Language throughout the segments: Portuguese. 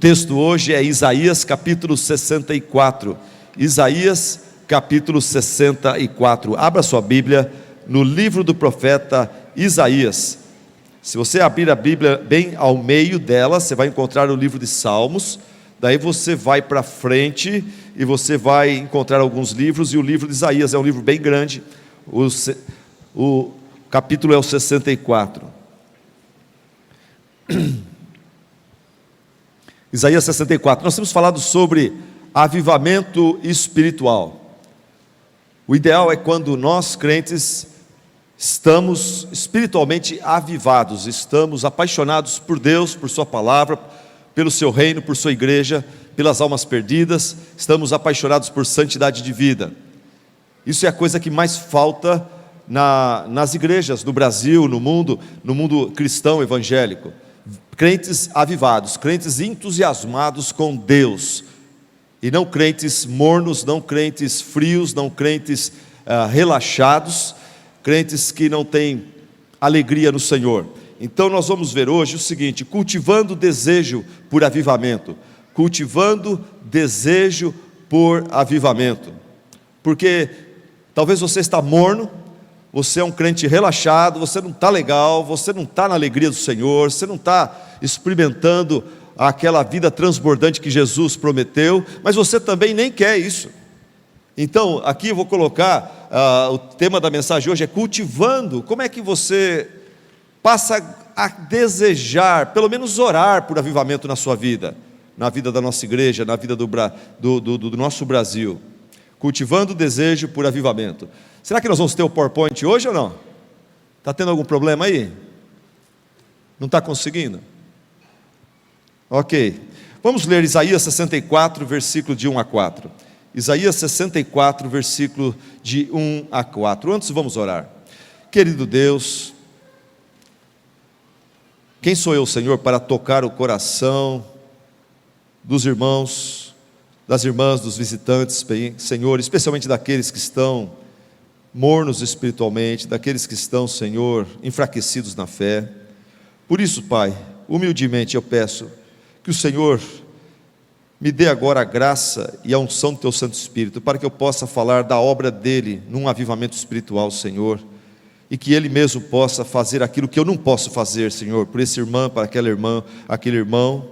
texto hoje é Isaías capítulo 64. Isaías capítulo 64. Abra sua Bíblia no livro do profeta Isaías. Se você abrir a Bíblia bem ao meio dela, você vai encontrar o livro de Salmos. Daí você vai para frente e você vai encontrar alguns livros, e o livro de Isaías é um livro bem grande. O capítulo é o 64. Isaías 64. Nós temos falado sobre avivamento espiritual. O ideal é quando nós, crentes, estamos espiritualmente avivados, estamos apaixonados por Deus, por sua palavra, pelo seu reino, por sua igreja, pelas almas perdidas, estamos apaixonados por santidade de vida. Isso é a coisa que mais falta nas igrejas do Brasil, no mundo cristão evangélico. Crentes avivados, crentes entusiasmados com Deus, e não crentes mornos, não crentes frios, não crentes relaxados, crentes que não têm alegria no Senhor. Então nós vamos ver hoje o seguinte: cultivando desejo por avivamento. Cultivando desejo por avivamento. Porque talvez você está morno, você é um crente relaxado, você não está legal, você não está na alegria do Senhor, você não está experimentando aquela vida transbordante que Jesus prometeu, mas você também nem quer isso. Então aqui eu vou colocar, o tema da mensagem hoje é cultivando. Como é que você passa a desejar, pelo menos orar por avivamento na sua vida, na vida da nossa igreja, na vida do nosso Brasil? Cultivando o desejo por avivamento. Será que nós vamos ter o PowerPoint hoje ou não? Está tendo algum problema aí? Não está conseguindo? Ok, vamos ler Isaías 64, versículo de 1 a 4. Isaías 64, versículo de 1 a 4. Antes vamos orar. Querido Deus, quem sou eu, Senhor, para tocar o coração dos irmãos, das irmãs, dos visitantes, Senhor, especialmente daqueles que estão mornos espiritualmente, daqueles que estão, Senhor, enfraquecidos na fé. Por isso, Pai, humildemente eu peço que o Senhor me dê agora a graça e a unção do Teu Santo Espírito, para que eu possa falar da obra dEle num avivamento espiritual, Senhor, e que Ele mesmo possa fazer aquilo que eu não posso fazer, Senhor, por esse irmão, para aquela irmã, aquele irmão,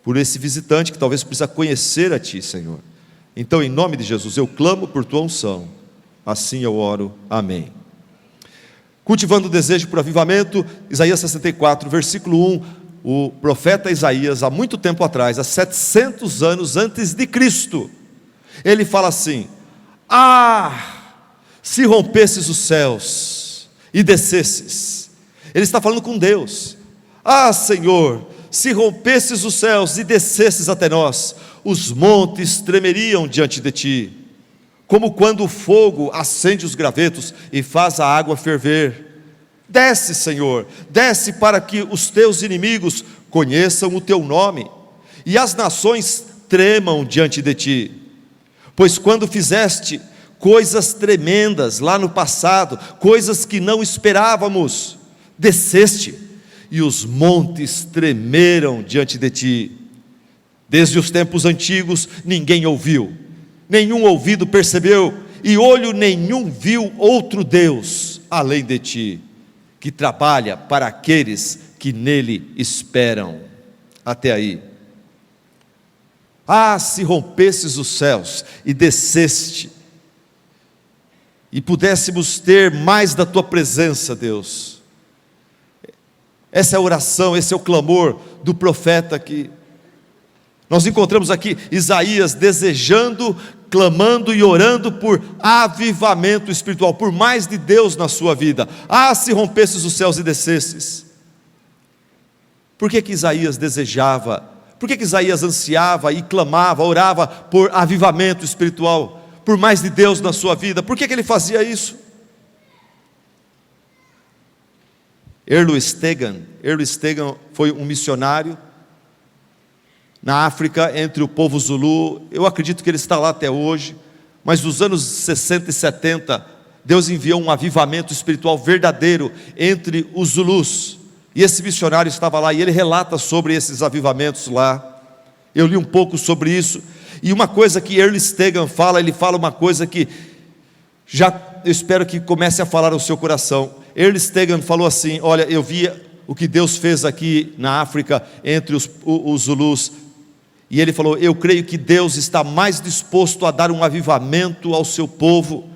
por esse visitante que talvez precisa conhecer a Ti, Senhor. Então, em nome de Jesus, eu clamo por Tua unção, assim eu oro, amém. Cultivando o desejo por avivamento, Isaías 64, versículo 1, o profeta Isaías, há muito tempo atrás, há 700 anos antes de Cristo, ele fala assim: se rompesses os céus e descesses. Ele está falando com Deus. Senhor, se rompesses os céus e descesses até nós, os montes tremeriam diante de Ti, como quando o fogo acende os gravetos e faz a água ferver. Desce, Senhor, desce, para que os Teus inimigos conheçam o Teu nome, e as nações tremam diante de Ti. Pois quando fizeste coisas tremendas lá no passado, coisas que não esperávamos, desceste, e os montes tremeram diante de Ti. Desde os tempos antigos ninguém ouviu, nenhum ouvido percebeu, e olho nenhum viu outro Deus além de Ti, que trabalha para aqueles que nele esperam. Até aí. Se rompesses os céus e desceste, e pudéssemos ter mais da Tua presença, Deus. Essa é a oração, esse é o clamor do profeta aqui. Nós encontramos aqui Isaías desejando, clamando e orando por avivamento espiritual, por mais de Deus na sua vida. Se rompesses os céus e descesses. Por que Isaías desejava? Por que Isaías ansiava e clamava, orava por avivamento espiritual, por mais de Deus na sua vida? Por que ele fazia isso? Erlo Stegan foi um missionário na África, entre o povo Zulu. Eu acredito que ele está lá até hoje, mas nos anos 60 e 70, Deus enviou um avivamento espiritual verdadeiro entre os Zulus, e esse missionário estava lá, e ele relata sobre esses avivamentos lá. Eu li um pouco sobre isso, e uma coisa que Earl Stegan fala, ele fala uma coisa que eu espero que comece a falar ao seu coração. Earl Stegan falou assim: olha, eu vi o que Deus fez aqui na África, entre os Zulus, e ele falou: eu creio que Deus está mais disposto a dar um avivamento ao seu povo,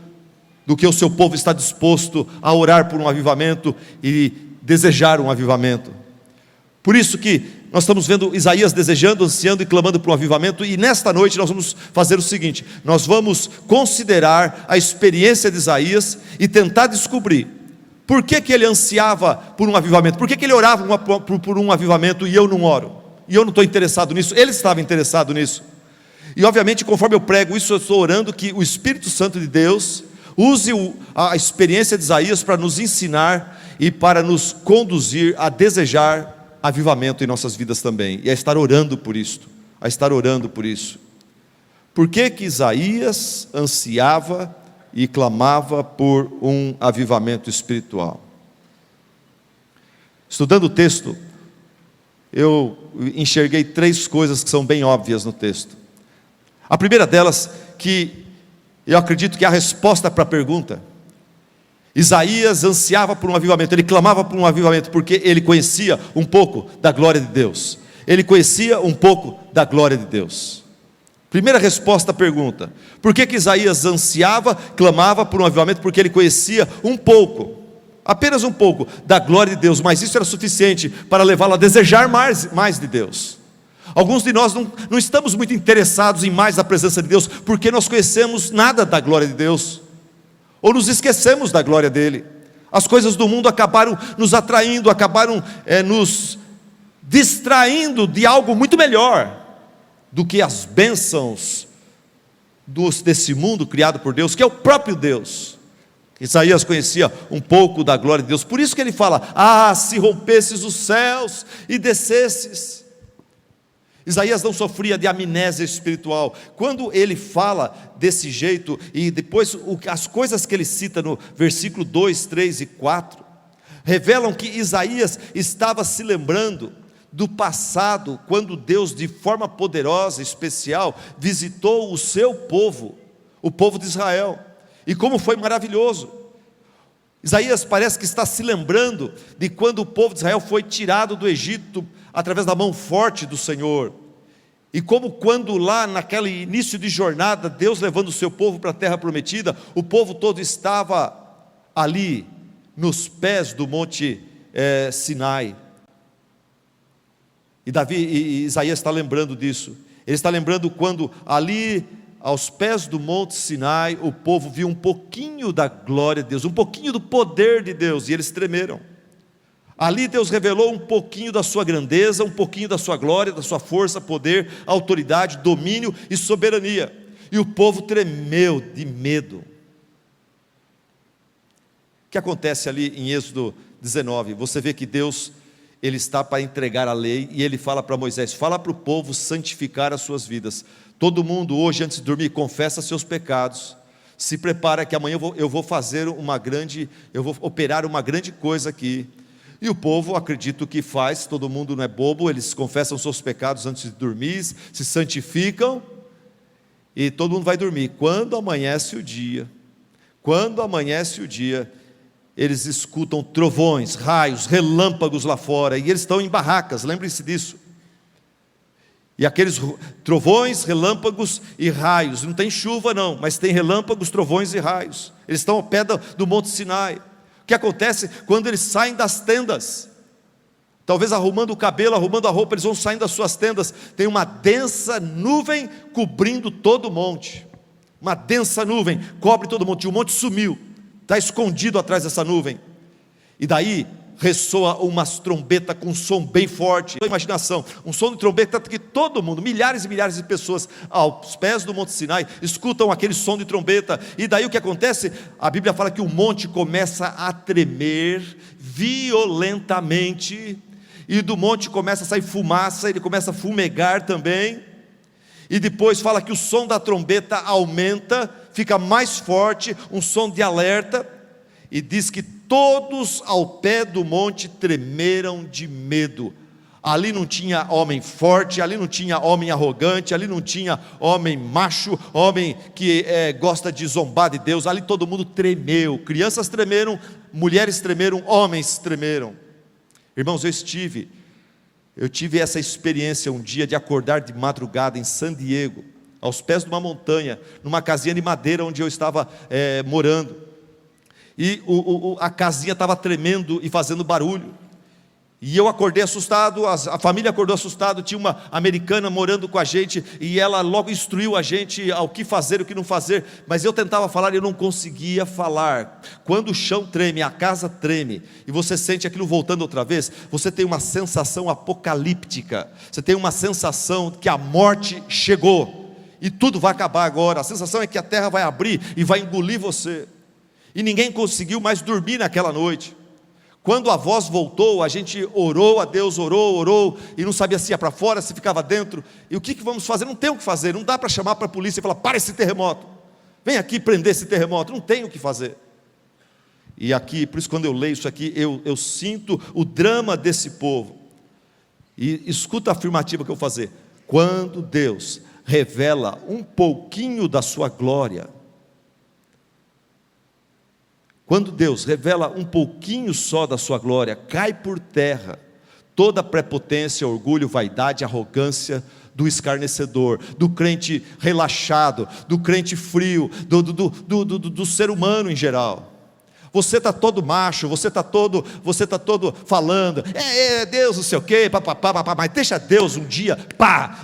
do que o seu povo está disposto a orar por um avivamento e desejar um avivamento. Por isso que nós estamos vendo Isaías desejando, ansiando e clamando por um avivamento, e nesta noite nós vamos fazer o seguinte: nós vamos considerar a experiência de Isaías e tentar descobrir por que ele ansiava por um avivamento, por que ele orava por um avivamento e eu não oro, e eu não estou interessado nisso. Ele estava interessado nisso, e obviamente conforme eu prego isso, eu estou orando que o Espírito Santo de Deus use a experiência de Isaías para nos ensinar e para nos conduzir a desejar avivamento em nossas vidas também, e a estar orando por isto, Por que Isaías ansiava e clamava por um avivamento espiritual? Estudando o texto, eu enxerguei 3 coisas que são bem óbvias no texto. A primeira delas, que eu acredito que é a resposta para a pergunta. Isaías ansiava por um avivamento, ele clamava por um avivamento, porque ele conhecia um pouco da glória de Deus. Primeira resposta à pergunta: por que Isaías ansiava, clamava por um avivamento? Porque ele conhecia um pouco, apenas um pouco, da glória de Deus, mas isso era suficiente para levá-lo a desejar mais de Deus. Alguns de nós não estamos muito interessados em mais da presença de Deus, porque nós conhecemos nada da glória de Deus, ou nos esquecemos da glória dele. As coisas do mundo acabaram nos atraindo, acabaram nos distraindo de algo muito melhor do que as bênçãos desse mundo criado por Deus, que é o próprio Deus. Isaías conhecia um pouco da glória de Deus, por isso que ele fala: ah, se rompesses os céus e descesses. Isaías não sofria de amnésia espiritual. Quando ele fala desse jeito, e depois as coisas que ele cita no versículo 2, 3 e 4, revelam que Isaías estava se lembrando do passado, quando Deus de forma poderosa, especial, visitou o seu povo, o povo de Israel, e como foi maravilhoso. Isaías parece que está se lembrando de quando o povo de Israel foi tirado do Egito através da mão forte do Senhor, e como quando lá naquele início de jornada, Deus levando o seu povo para a terra prometida, o povo todo estava ali nos pés do monte Sinai. E Isaías está lembrando disso. Ele está lembrando quando ali aos pés do monte Sinai o povo viu um pouquinho da glória de Deus, um pouquinho do poder de Deus, e eles tremeram. Ali Deus revelou um pouquinho da sua grandeza, um pouquinho da sua glória, da sua força, poder, autoridade, domínio e soberania, e o povo tremeu de medo. O que acontece ali em Êxodo 19? Você vê que Deus, ele está para entregar a lei, e ele fala para Moisés: fala para o povo santificar as suas vidas. Todo mundo hoje, antes de dormir, confessa seus pecados, se prepara que amanhã eu vou operar uma grande coisa aqui. E o povo, acredito que faz, todo mundo não é bobo, eles confessam seus pecados antes de dormir, se santificam, e todo mundo vai dormir. Quando amanhece o dia, eles escutam trovões, raios, relâmpagos lá fora, e eles estão em barracas, lembrem-se disso. E aqueles trovões, relâmpagos e raios, não tem chuva não, mas tem relâmpagos, trovões e raios. Eles estão ao pé do monte Sinai. O que acontece quando eles saem das tendas? Talvez arrumando o cabelo, arrumando a roupa, eles vão saindo das suas tendas. Tem uma densa nuvem cobrindo todo o monte. Uma densa nuvem cobre todo o monte. E o monte sumiu, está escondido atrás dessa nuvem. E daí ressoa uma trombeta com um som bem forte. Imaginação, um som de trombeta que todo mundo, milhares e milhares de pessoas aos pés do monte Sinai escutam aquele som de trombeta. E daí o que acontece? A Bíblia fala que o monte começa a tremer violentamente, e do monte começa a sair fumaça, ele começa a fumegar também. E depois fala que o som da trombeta aumenta, fica mais forte, um som de alerta, e diz que todos ao pé do monte tremeram de medo. Ali não tinha homem forte, ali não tinha homem arrogante, ali não tinha homem macho, homem que gosta de zombar de Deus. Ali todo mundo tremeu, crianças tremeram, mulheres tremeram, homens tremeram. Irmãos, eu tive essa experiência um dia de acordar de madrugada em San Diego, aos pés de uma montanha, numa casinha de madeira onde eu estava morando, e a casinha estava tremendo e fazendo barulho, e eu acordei assustado, a família acordou assustada. Tinha uma americana morando com a gente, e ela logo instruiu a gente ao que fazer, o que não fazer, mas eu tentava falar e eu não conseguia falar. Quando o chão treme, a casa treme, e você sente aquilo voltando outra vez, você tem uma sensação apocalíptica, você tem uma sensação que a morte chegou, e tudo vai acabar agora. A sensação é que a terra vai abrir e vai engolir você, e ninguém conseguiu mais dormir naquela noite. Quando a voz voltou, a gente orou a Deus, orou, e não sabia se ia para fora, se ficava dentro. E o que vamos fazer? Não tem o que fazer, não dá para chamar para a polícia e falar: para esse terremoto, vem aqui prender esse terremoto, não tem o que fazer. E aqui, por isso quando eu leio isso aqui, eu sinto o drama desse povo. E escuta a afirmativa que eu vou fazer: quando Deus revela um pouquinho da sua glória, quando Deus revela um pouquinho só da sua glória, cai por terra toda a prepotência, orgulho, vaidade, arrogância do escarnecedor, do crente relaxado, do crente frio, do ser humano em geral. Você está todo macho, você está todo falando, Deus não sei o quê, mas deixa Deus um dia,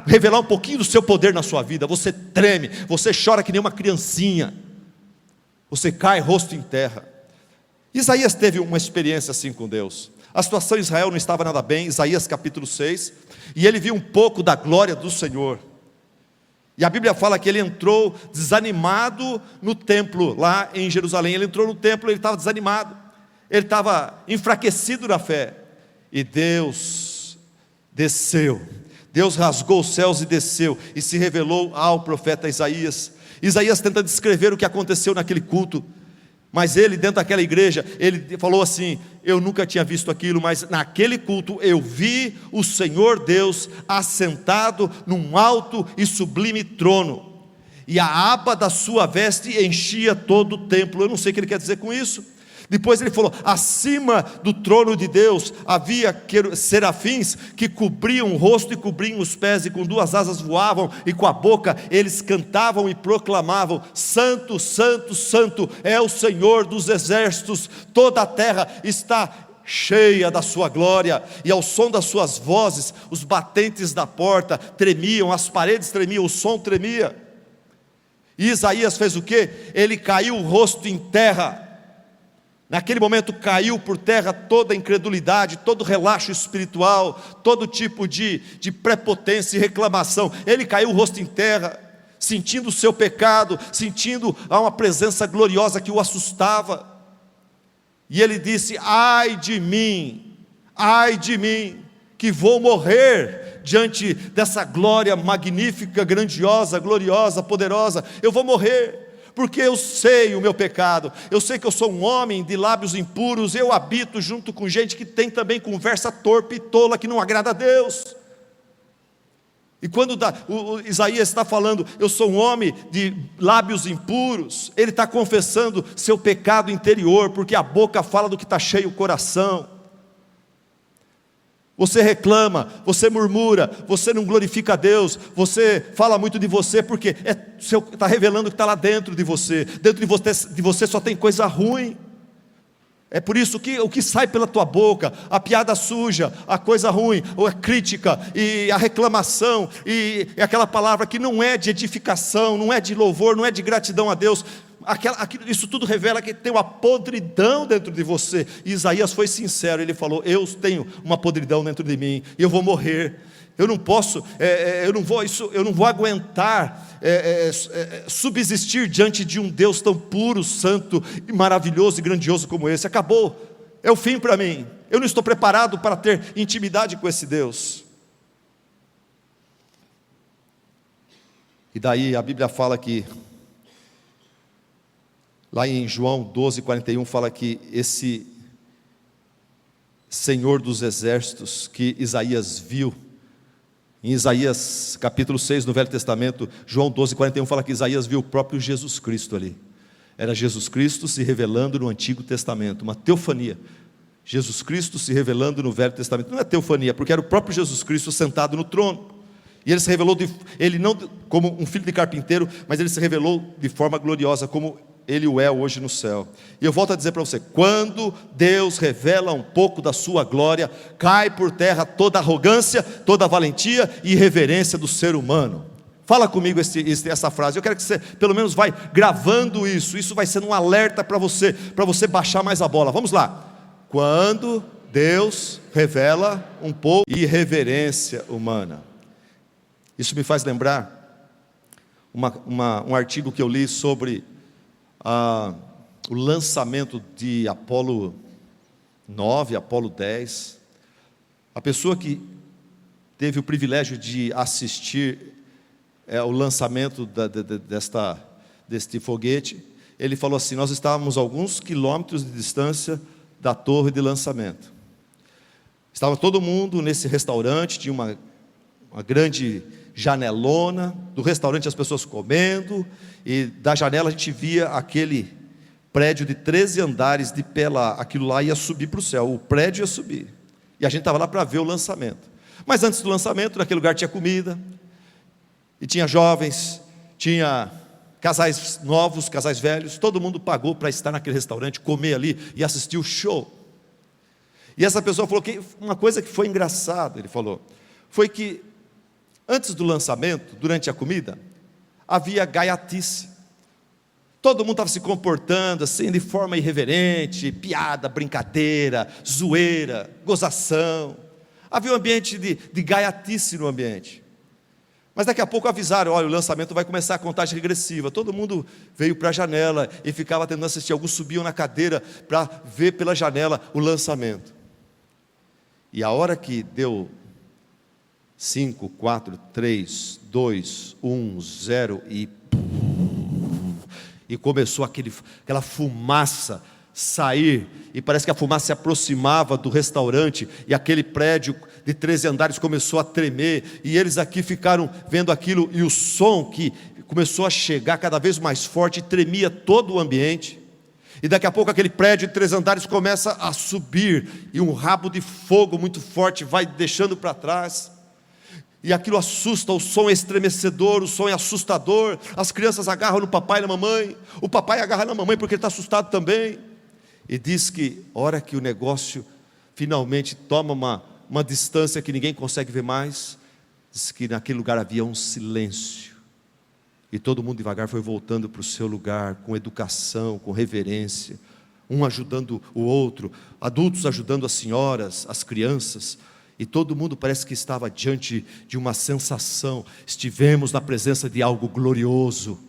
revelar um pouquinho do seu poder na sua vida. Você treme, você chora que nem uma criancinha, você cai rosto em terra. Isaías teve uma experiência assim com Deus. A situação em Israel não estava nada bem, Isaías capítulo 6, e ele viu um pouco da glória do Senhor. E a Bíblia fala que ele entrou desanimado no templo, lá em Jerusalém. Ele entrou no templo, ele estava desanimado, ele estava enfraquecido na fé, e Deus desceu, Deus rasgou os céus e desceu, e se revelou ao profeta Isaías. Isaías tenta descrever o que aconteceu naquele culto, mas ele, dentro daquela igreja, ele falou assim: eu nunca tinha visto aquilo, mas naquele culto eu vi o Senhor Deus assentado num alto e sublime trono, e a aba da sua veste enchia todo o templo. Eu não sei o que ele quer dizer com isso. Depois ele falou: acima do trono de Deus havia serafins que cobriam o rosto e cobriam os pés, e com duas asas voavam, e com a boca eles cantavam e proclamavam: Santo, Santo, Santo é o Senhor dos exércitos, toda a terra está cheia da sua glória. E ao som das suas vozes, os batentes da porta tremiam, as paredes tremiam, o som tremia. E Isaías fez o quê? Ele caiu o rosto em terra. Naquele momento caiu por terra toda a incredulidade, todo relaxo espiritual, todo tipo de prepotência e reclamação. Ele caiu o rosto em terra, sentindo o seu pecado, sentindo uma presença gloriosa que o assustava. E ele disse: ai de mim, que vou morrer diante dessa glória magnífica, grandiosa, gloriosa, poderosa. Eu vou morrer, porque eu sei o meu pecado, eu sei que eu sou um homem de lábios impuros, eu habito junto com gente que tem também conversa torpe e tola, que não agrada a Deus. E quando Isaías está falando, eu sou um homem de lábios impuros, ele está confessando seu pecado interior, porque a boca fala do que está cheio o coração. Você reclama, você murmura, você não glorifica a Deus, você fala muito de você, porque está revelando o que está lá dentro de você. Dentro de você só tem coisa ruim. É por isso que o que sai pela tua boca, a piada suja, a coisa ruim, ou a crítica, e a reclamação, e aquela palavra que não é de edificação, não é de louvor, não é de gratidão a Deus, isso tudo revela que tem uma podridão dentro de você. E Isaías foi sincero, ele falou: eu tenho uma podridão dentro de mim, e eu vou morrer. Eu não posso, eu não vou aguentar subsistir diante de um Deus tão puro, santo, maravilhoso e grandioso como esse. Acabou, é o fim para mim. Eu não estou preparado para ter intimidade com esse Deus. E daí a Bíblia fala que, lá em João 12:41, fala que esse Senhor dos exércitos que Isaías viu. Em Isaías capítulo 6, no Velho Testamento, João 12:41 fala que Isaías viu o próprio Jesus Cristo ali. Era Jesus Cristo se revelando no Antigo Testamento, uma teofania. Jesus Cristo se revelando no Velho Testamento. Não é teofania, porque era o próprio Jesus Cristo sentado no trono. E ele se revelou, ele não como um filho de carpinteiro, mas ele se revelou de forma gloriosa, como ele o é hoje no céu. E eu volto a dizer para você, quando Deus revela um pouco da sua glória, cai por terra toda arrogância, toda valentia e irreverência do ser humano. Fala comigo essa frase, eu quero que você pelo menos vai gravando isso vai sendo um alerta para você baixar mais a bola. Vamos lá. Quando Deus revela um pouco de irreverência humana. Isso me faz lembrar um artigo que eu li sobre o lançamento de Apolo 9, Apolo 10. A pessoa que teve o privilégio de assistir o lançamento deste foguete, ele falou assim: nós estávamos a alguns quilômetros de distância da torre de lançamento. Estava todo mundo nesse restaurante, tinha uma grande janelona, do restaurante as pessoas comendo, e da janela a gente via aquele prédio de 13 andares de pé lá, aquilo lá ia subir para o céu, o prédio ia subir, e a gente estava lá para ver o lançamento. Mas antes do lançamento, naquele lugar tinha comida, e tinha jovens, tinha casais novos, casais velhos, todo mundo pagou para estar naquele restaurante, comer ali e assistir o show. E essa pessoa falou que uma coisa que foi engraçada, ele falou, foi que antes do lançamento, durante a comida, havia gaiatice. Todo mundo estava se comportando assim, de forma irreverente, piada, brincadeira, zoeira, gozação. Havia um ambiente de gaiatice no ambiente. Mas daqui a pouco avisaram, olha, o lançamento vai começar a contagem regressiva. Todo mundo veio para a janela e ficava tentando assistir. Alguns subiam na cadeira para ver pela janela o lançamento. E a hora que deu 5, 4, 3, 2, 1, 0 e começou aquela fumaça sair, e parece que a fumaça se aproximava do restaurante, e aquele prédio de 13 andares começou a tremer, e eles aqui ficaram vendo aquilo, e o som que começou a chegar cada vez mais forte, e tremia todo o ambiente, e daqui a pouco aquele prédio de 13 andares começa a subir, e um rabo de fogo muito forte vai deixando para trás, e aquilo assusta, o som é estremecedor, o som é assustador, as crianças agarram no papai e na mamãe, o papai agarra na mamãe porque ele está assustado também, e diz que a hora que o negócio finalmente toma uma distância que ninguém consegue ver mais, diz que naquele lugar havia um silêncio, e todo mundo devagar foi voltando para o seu lugar, com educação, com reverência, um ajudando o outro, adultos ajudando as senhoras, as crianças, e todo mundo parece que estava diante de uma sensação, estivemos na presença de algo glorioso,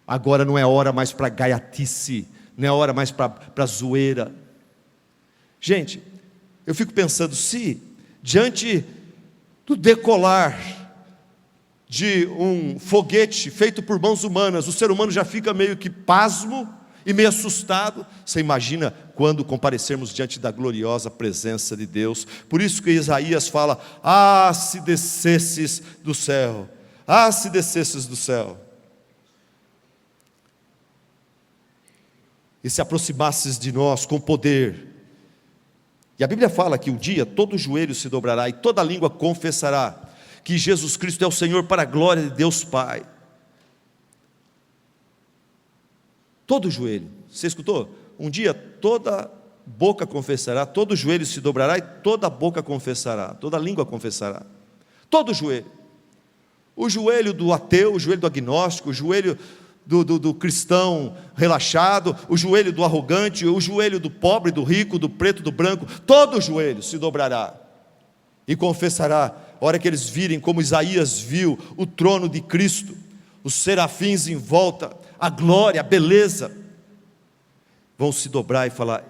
agora não é hora mais para gaiatice, não é hora mais para zoeira. Gente, eu fico pensando, se diante do decolar de um foguete feito por mãos humanas, o ser humano já fica meio que pasmo e meio assustado, você imagina quando comparecermos diante da gloriosa presença de Deus. Por isso que Isaías fala, se descesses do céu, se descesses do céu, e se aproximasses de nós com poder. E a Bíblia fala que um dia todo joelho se dobrará e toda língua confessará que Jesus Cristo é o Senhor, para a glória de Deus Pai. Todo joelho, você escutou? Um dia toda boca confessará, todo joelho se dobrará e toda boca confessará, toda língua confessará, todo joelho. O joelho do ateu, o joelho do agnóstico, o joelho do cristão relaxado, o joelho do arrogante, o joelho do pobre, do rico, do preto, do branco, todo joelho se dobrará e confessará. A hora que eles virem, como Isaías viu, o trono de Cristo, os serafins em volta, a glória, a beleza, vão se dobrar e falar,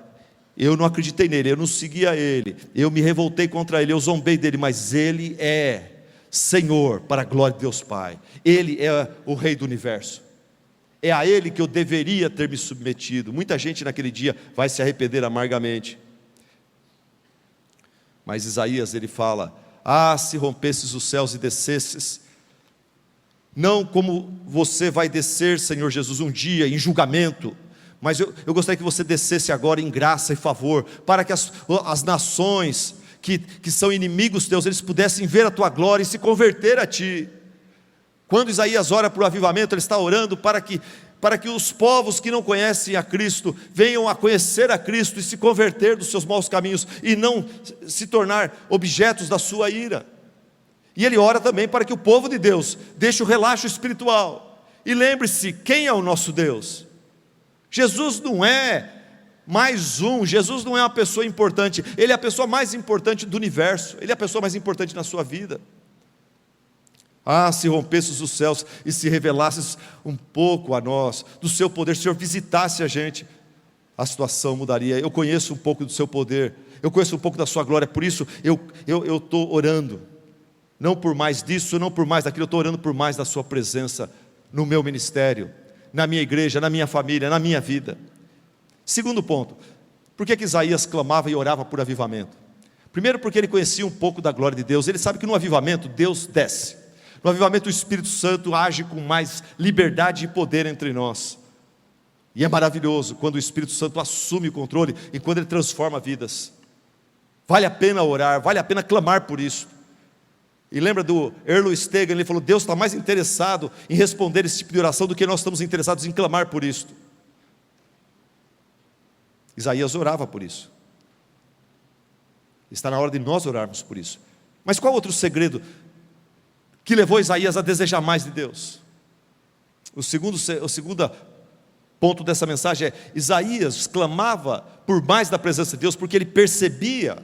eu não acreditei nele, eu não seguia ele, eu me revoltei contra ele, eu zombei dele, mas ele é Senhor, para a glória de Deus Pai, ele é o Rei do Universo, é a ele que eu deveria ter me submetido. Muita gente naquele dia vai se arrepender amargamente. Mas Isaías, ele fala: ah, se rompesses os céus e descesses, não como você vai descer, Senhor Jesus, um dia em julgamento, mas eu gostaria que você descesse agora em graça e favor, para que as nações que são inimigos teus, eles pudessem ver a tua glória e se converter a ti. Quando Isaías ora por avivamento, ele está orando para que os povos que não conhecem a Cristo venham a conhecer a Cristo e se converter dos seus maus caminhos e não se tornar objetos da sua ira. E ele ora também para que o povo de Deus deixe o relaxo espiritual. E lembre-se, quem é o nosso Deus? Jesus não é mais um, Jesus não é uma pessoa importante, Ele é a pessoa mais importante do universo, Ele é a pessoa mais importante na sua vida. Ah, se rompesses os céus e se revelasses um pouco a nós, do seu poder, se o Senhor visitasse a gente, a situação mudaria. Eu conheço um pouco do seu poder, eu conheço um pouco da sua glória, por isso eu estou orando, não por mais disso, não por mais daquilo, eu estou orando por mais da sua presença no meu ministério, na minha igreja, na minha família, na minha vida. Segundo ponto, por que Isaías clamava e orava por avivamento? Primeiro, porque ele conhecia um pouco da glória de Deus. Ele sabe que no avivamento Deus desce. No avivamento o Espírito Santo age com mais liberdade e poder entre nós. E é maravilhoso quando o Espírito Santo assume o controle e quando ele transforma vidas. Vale a pena orar, vale a pena clamar por isso. E lembra do Erlo Stegan, ele falou: Deus está mais interessado em responder esse tipo de oração do que nós estamos interessados em clamar por isso. Isaías orava por isso. Está na hora de nós orarmos por isso. Mas qual outro segredo que levou Isaías a desejar mais de Deus? O segundo ponto dessa mensagem é: Isaías clamava por mais da presença de Deus porque ele percebia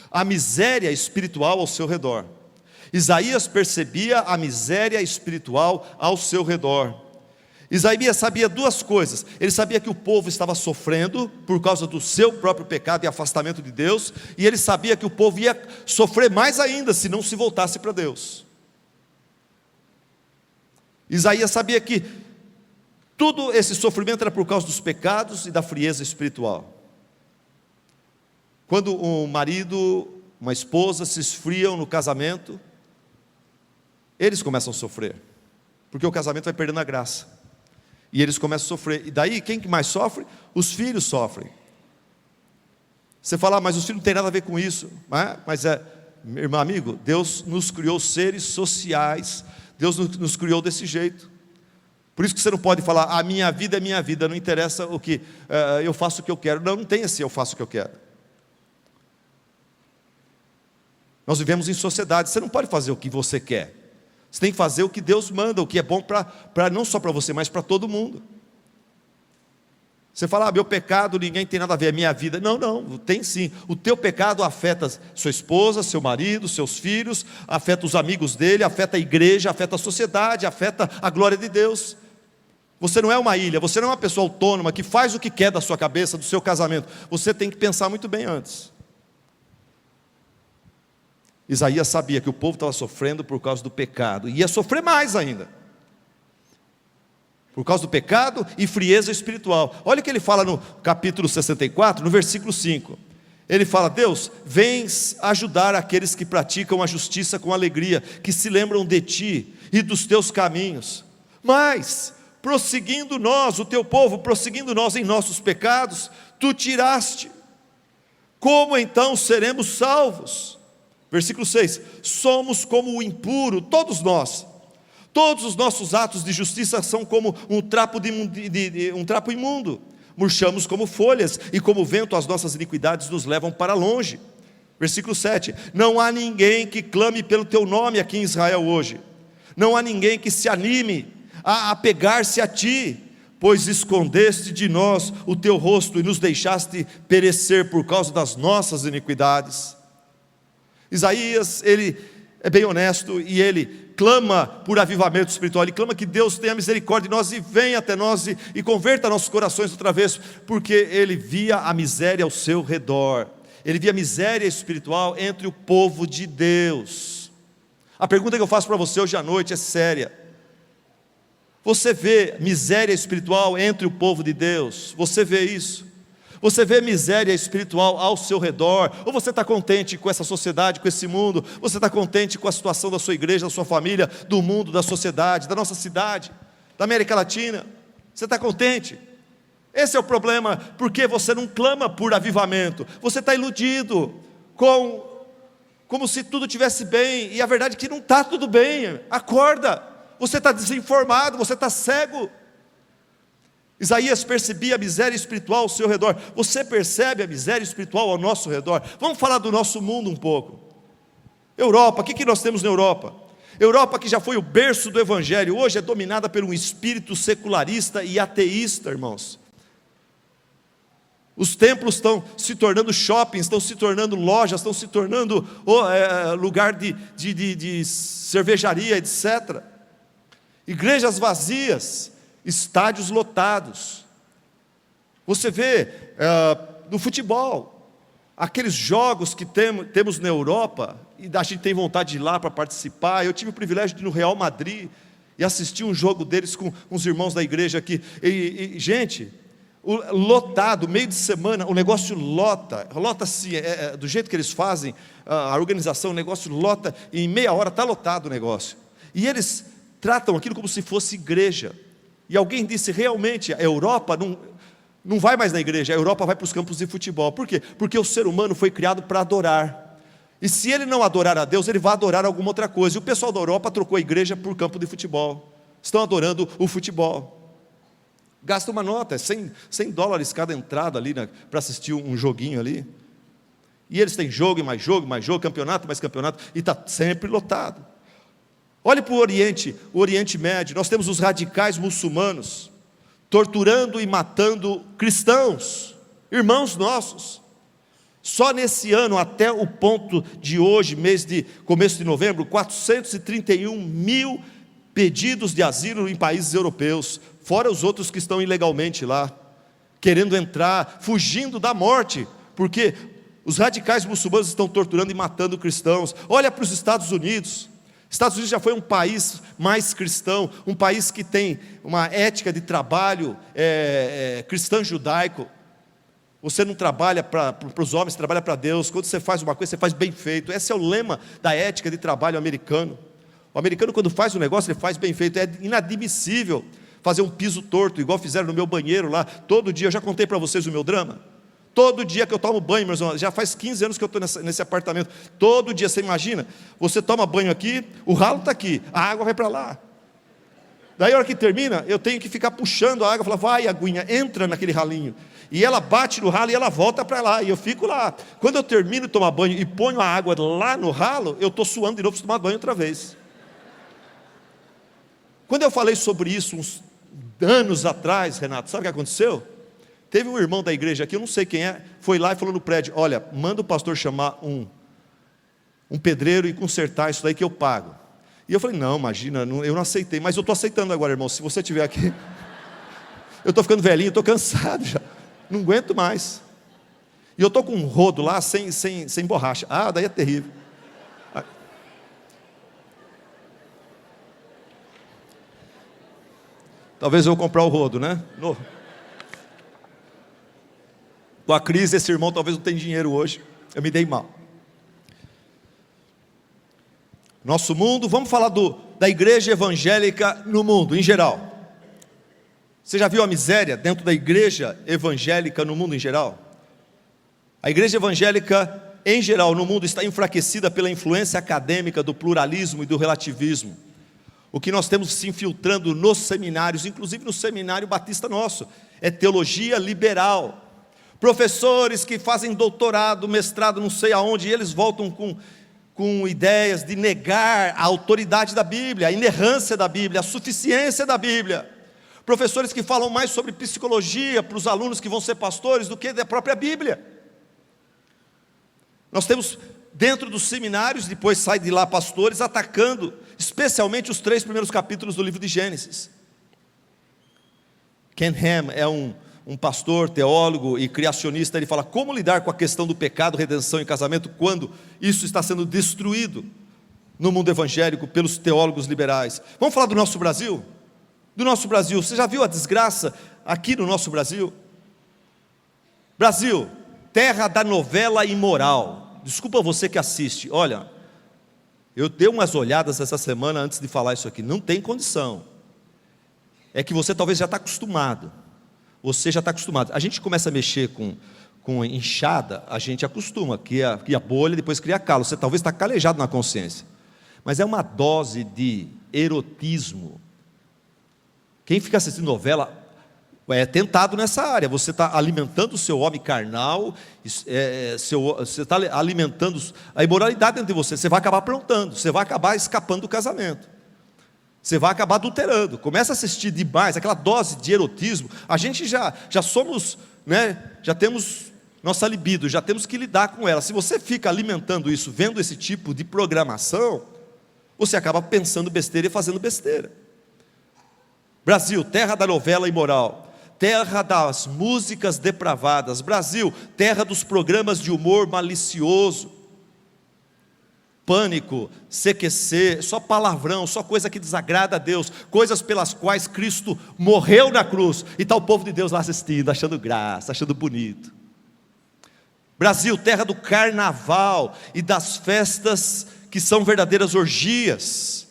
a miséria espiritual ao seu redor. Isaías percebia a miséria espiritual ao seu redor. Isaías sabia duas coisas: ele sabia que o povo estava sofrendo por causa do seu próprio pecado e afastamento de Deus, e ele sabia que o povo ia sofrer mais ainda se não se voltasse para Deus. Isaías sabia que todo esse sofrimento era por causa dos pecados e da frieza espiritual. Quando um marido, uma esposa se esfriam no casamento, eles começam a sofrer, porque o casamento vai perdendo a graça. E eles começam a sofrer. E daí, quem que mais sofre? Os filhos sofrem. Você fala: mas os filhos não tem nada a ver com isso. Mas meu irmão, amigo, Deus nos criou seres sociais. Deus nos criou desse jeito. Por isso que você não pode falar: a minha vida é minha vida, não interessa o que, eu faço o que eu quero. Não tem esse eu faço o que eu quero. Nós vivemos em sociedade, você não pode fazer o que você quer. Você tem que fazer o que Deus manda, o que é bom não só para você, mas para todo mundo. Você fala: meu pecado ninguém tem nada a ver, é minha vida. Não, tem sim. O teu pecado afeta sua esposa, seu marido, seus filhos, afeta os amigos dele, afeta a igreja, afeta a sociedade, afeta a glória de Deus. Você não é uma ilha, você não é uma pessoa autônoma que faz o que quer da sua cabeça, do seu casamento. Você tem que pensar muito bem antes. Isaías sabia que o povo estava sofrendo por causa do pecado, e ia sofrer mais ainda, por causa do pecado e frieza espiritual. Olha o que ele fala no capítulo 64, no versículo 5. Ele fala: Deus, vens ajudar aqueles que praticam a justiça com alegria, que se lembram de ti e dos teus caminhos. Mas, prosseguindo nós, o teu povo, prosseguindo nós em nossos pecados, tu tiraste. Como então seremos salvos? Versículo 6, somos como o impuro, todos nós. Todos os nossos atos de justiça são como um trapo imundo. Murchamos como folhas, e como vento as nossas iniquidades nos levam para longe. Versículo 7, não há ninguém que clame pelo teu nome aqui em Israel hoje. Não há ninguém que se anime a apegar-se a ti, pois escondeste de nós o teu rosto e nos deixaste perecer por causa das nossas iniquidades. Isaías, ele é bem honesto e ele clama por avivamento espiritual. Ele clama que Deus tenha misericórdia de nós e venha até nós e converta nossos corações outra vez, porque ele via a miséria ao seu redor. Ele via a miséria espiritual entre o povo de Deus. A pergunta que eu faço para você hoje à noite é séria. Você vê miséria espiritual entre o povo de Deus? Você vê isso? Você vê miséria espiritual ao seu redor, ou você está contente com essa sociedade, com esse mundo? Você está contente com a situação da sua igreja, da sua família, do mundo, da sociedade, da nossa cidade, da América Latina? Você está contente? Esse é o problema, porque você não clama por avivamento, você está iludido, como se tudo estivesse bem, e a verdade é que não está tudo bem. Acorda, você está desinformado, você está cego. Isaías percebia a miséria espiritual ao seu redor. Você percebe a miséria espiritual ao nosso redor? Vamos falar do nosso mundo um pouco. Europa, o que nós temos na Europa? Europa, que já foi o berço do Evangelho, hoje é dominada por um espírito secularista e ateísta, irmãos. Os templos estão se tornando shoppings, estão se tornando lojas, estão se tornando lugar de cervejaria, etc. Igrejas vazias, estádios lotados. Você vê no futebol, aqueles jogos que temos na Europa, e a gente tem vontade de ir lá para participar. Eu tive o privilégio de ir no Real Madrid e assistir um jogo deles com uns irmãos da igreja aqui. Gente, lotado, meio de semana, o negócio lota assim, do jeito que eles fazem, a organização, o negócio lota, e em meia hora está lotado o negócio. E eles tratam aquilo como se fosse igreja. E alguém disse, realmente, a Europa não vai mais na igreja, a Europa vai para os campos de futebol. Por quê? Porque o ser humano foi criado para adorar. E se ele não adorar a Deus, ele vai adorar alguma outra coisa. E o pessoal da Europa trocou a igreja por campo de futebol. Estão adorando o futebol. Gasta uma nota, $100 cada entrada ali para assistir um joguinho ali. E eles têm jogo, e mais jogo, mais jogo, campeonato, mais campeonato, e está sempre lotado. Olhe para o Oriente Médio. Nós temos os radicais muçulmanos torturando e matando cristãos, irmãos nossos. Só nesse ano, até o ponto de hoje, começo de novembro, 431 mil pedidos de asilo em países europeus, fora os outros que estão ilegalmente lá, querendo entrar, fugindo da morte, porque os radicais muçulmanos estão torturando e matando cristãos. Olha para os Estados Unidos. Estados Unidos já foi um país mais cristão, um país que tem uma ética de trabalho cristão-judaico. Você não trabalha para os homens, você trabalha para Deus. Quando você faz uma coisa, você faz bem feito. Esse é o lema da ética de trabalho americano. O americano, quando faz um negócio, ele faz bem feito. É inadmissível fazer um piso torto, igual fizeram no meu banheiro lá, todo dia. Eu já contei para vocês o meu drama. Todo dia que eu tomo banho, meus irmãos, já faz 15 anos que eu estou nesse apartamento. Todo dia, você imagina, você toma banho aqui, o ralo está aqui, a água vai para lá. Daí a hora que termina, eu tenho que ficar puxando a água, falar, vai aguinha, entra naquele ralinho. E ela bate no ralo e ela volta para lá, e eu fico lá. Quando eu termino de tomar banho e ponho a água lá no ralo, eu estou suando de novo para tomar banho outra vez. Quando eu falei sobre isso uns anos atrás, Renato, sabe o que aconteceu? Teve um irmão da igreja aqui, eu não sei quem é, foi lá e falou no prédio, olha, manda o pastor chamar um pedreiro e consertar isso daí que eu pago. E eu falei, não, imagina, eu não aceitei, mas eu estou aceitando agora, irmão, se você estiver aqui, eu estou ficando velhinho, estou cansado já, não aguento mais. E eu estou com um rodo lá, sem borracha, daí é terrível. Talvez eu vou comprar o rodo, né? Com a crise, esse irmão talvez não tenha dinheiro hoje. Eu me dei mal. Nosso mundo, vamos falar da igreja evangélica no mundo, em geral. Você já viu a miséria dentro da igreja evangélica no mundo em geral? A igreja evangélica, em geral, no mundo está enfraquecida pela influência acadêmica do pluralismo e do relativismo. O que nós temos se infiltrando nos seminários, inclusive no seminário batista nosso, é teologia liberal. Professores que fazem doutorado, mestrado, não sei aonde, e eles voltam com ideias de negar a autoridade da Bíblia, a inerrância da Bíblia, a suficiência da Bíblia. Professores que falam mais sobre psicologia para os alunos que vão ser pastores do que da própria Bíblia. Nós temos dentro dos seminários, depois sai de lá pastores atacando, especialmente os 3 primeiros capítulos do livro de Gênesis. Ken Ham é um pastor, teólogo e criacionista. Ele fala como lidar com a questão do pecado, redenção e casamento quando isso está sendo destruído no mundo evangélico pelos teólogos liberais. Vamos falar do nosso Brasil? Do nosso Brasil, você já viu a desgraça aqui no nosso Brasil? Brasil, terra da novela imoral. Desculpa você que assiste, olha, eu dei umas olhadas essa semana antes de falar isso aqui, não tem condição. É que você talvez já está acostumado. Você já está acostumado. A gente começa a mexer com enxada, a gente acostuma, que a bolha depois cria calo. Você talvez está calejado na consciência. Mas é uma dose de erotismo. Quem fica assistindo novela é tentado nessa área. Você está alimentando o seu homem carnal, você está alimentando a imoralidade dentro de você. Você vai acabar aprontando, você vai acabar escapando do casamento. Você vai acabar adulterando. Começa a assistir demais, aquela dose de erotismo. A gente já somos, né, já temos nossa libido, já temos que lidar com ela. Se você fica alimentando isso, vendo esse tipo de programação, você acaba pensando besteira e fazendo besteira. Brasil, terra da novela imoral, terra das músicas depravadas. Brasil, terra dos programas de humor malicioso. Pânico, CQC, só palavrão, só coisa que desagrada a Deus, coisas pelas quais Cristo morreu na cruz, e está o povo de Deus lá assistindo, achando graça, achando bonito. Brasil, terra do carnaval e das festas que são verdadeiras orgias.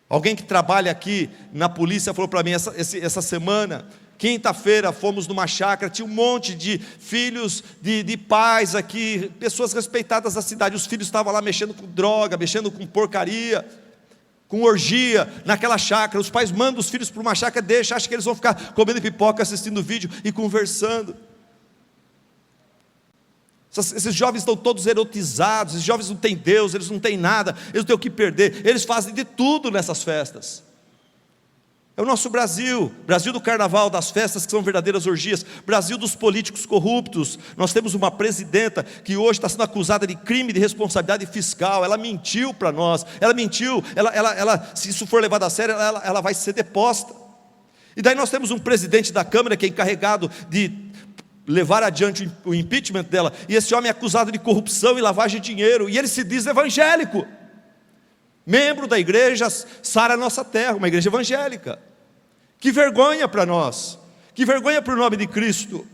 Alguém que trabalha aqui na polícia falou para mim essa semana, quinta-feira fomos numa chácara, tinha um monte de filhos de pais aqui, pessoas respeitadas da cidade, os filhos estavam lá mexendo com droga, mexendo com porcaria, com orgia, naquela chácara. Os pais mandam os filhos para uma chácara, acham que eles vão ficar comendo pipoca, assistindo vídeo e conversando. Esses jovens estão todos erotizados, esses jovens não têm Deus, eles não têm nada, eles não têm o que perder, eles fazem de tudo nessas festas. É o nosso Brasil, Brasil do carnaval, das festas que são verdadeiras orgias, Brasil dos políticos corruptos. Nós temos uma presidenta que hoje está sendo acusada de crime de responsabilidade fiscal. Ela mentiu para nós, ela mentiu, se isso for levado a sério, ela vai ser deposta. E daí nós temos um presidente da Câmara que é encarregado de levar adiante o impeachment dela, e esse homem é acusado de corrupção e lavagem de dinheiro, e ele se diz evangélico, membro da igreja Sara Nossa Terra, uma igreja evangélica. Que vergonha para nós, que vergonha para o nome de Cristo.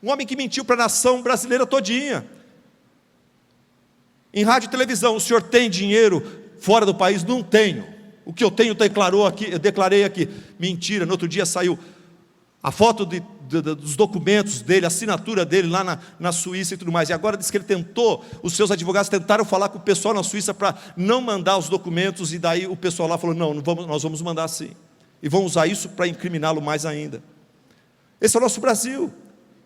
Um homem que mentiu para a nação brasileira todinha. Em rádio e televisão, o senhor tem dinheiro fora do país? Não tenho. O que eu tenho eu declarei aqui. Mentira, no outro dia saiu a foto dos documentos dele, a assinatura dele lá na Suíça e tudo mais. E agora diz que ele tentou, os seus advogados tentaram falar com o pessoal na Suíça para não mandar os documentos, e daí o pessoal lá falou, não vamos, nós vamos mandar sim. E vão usar isso para incriminá-lo mais ainda. Esse é o nosso Brasil.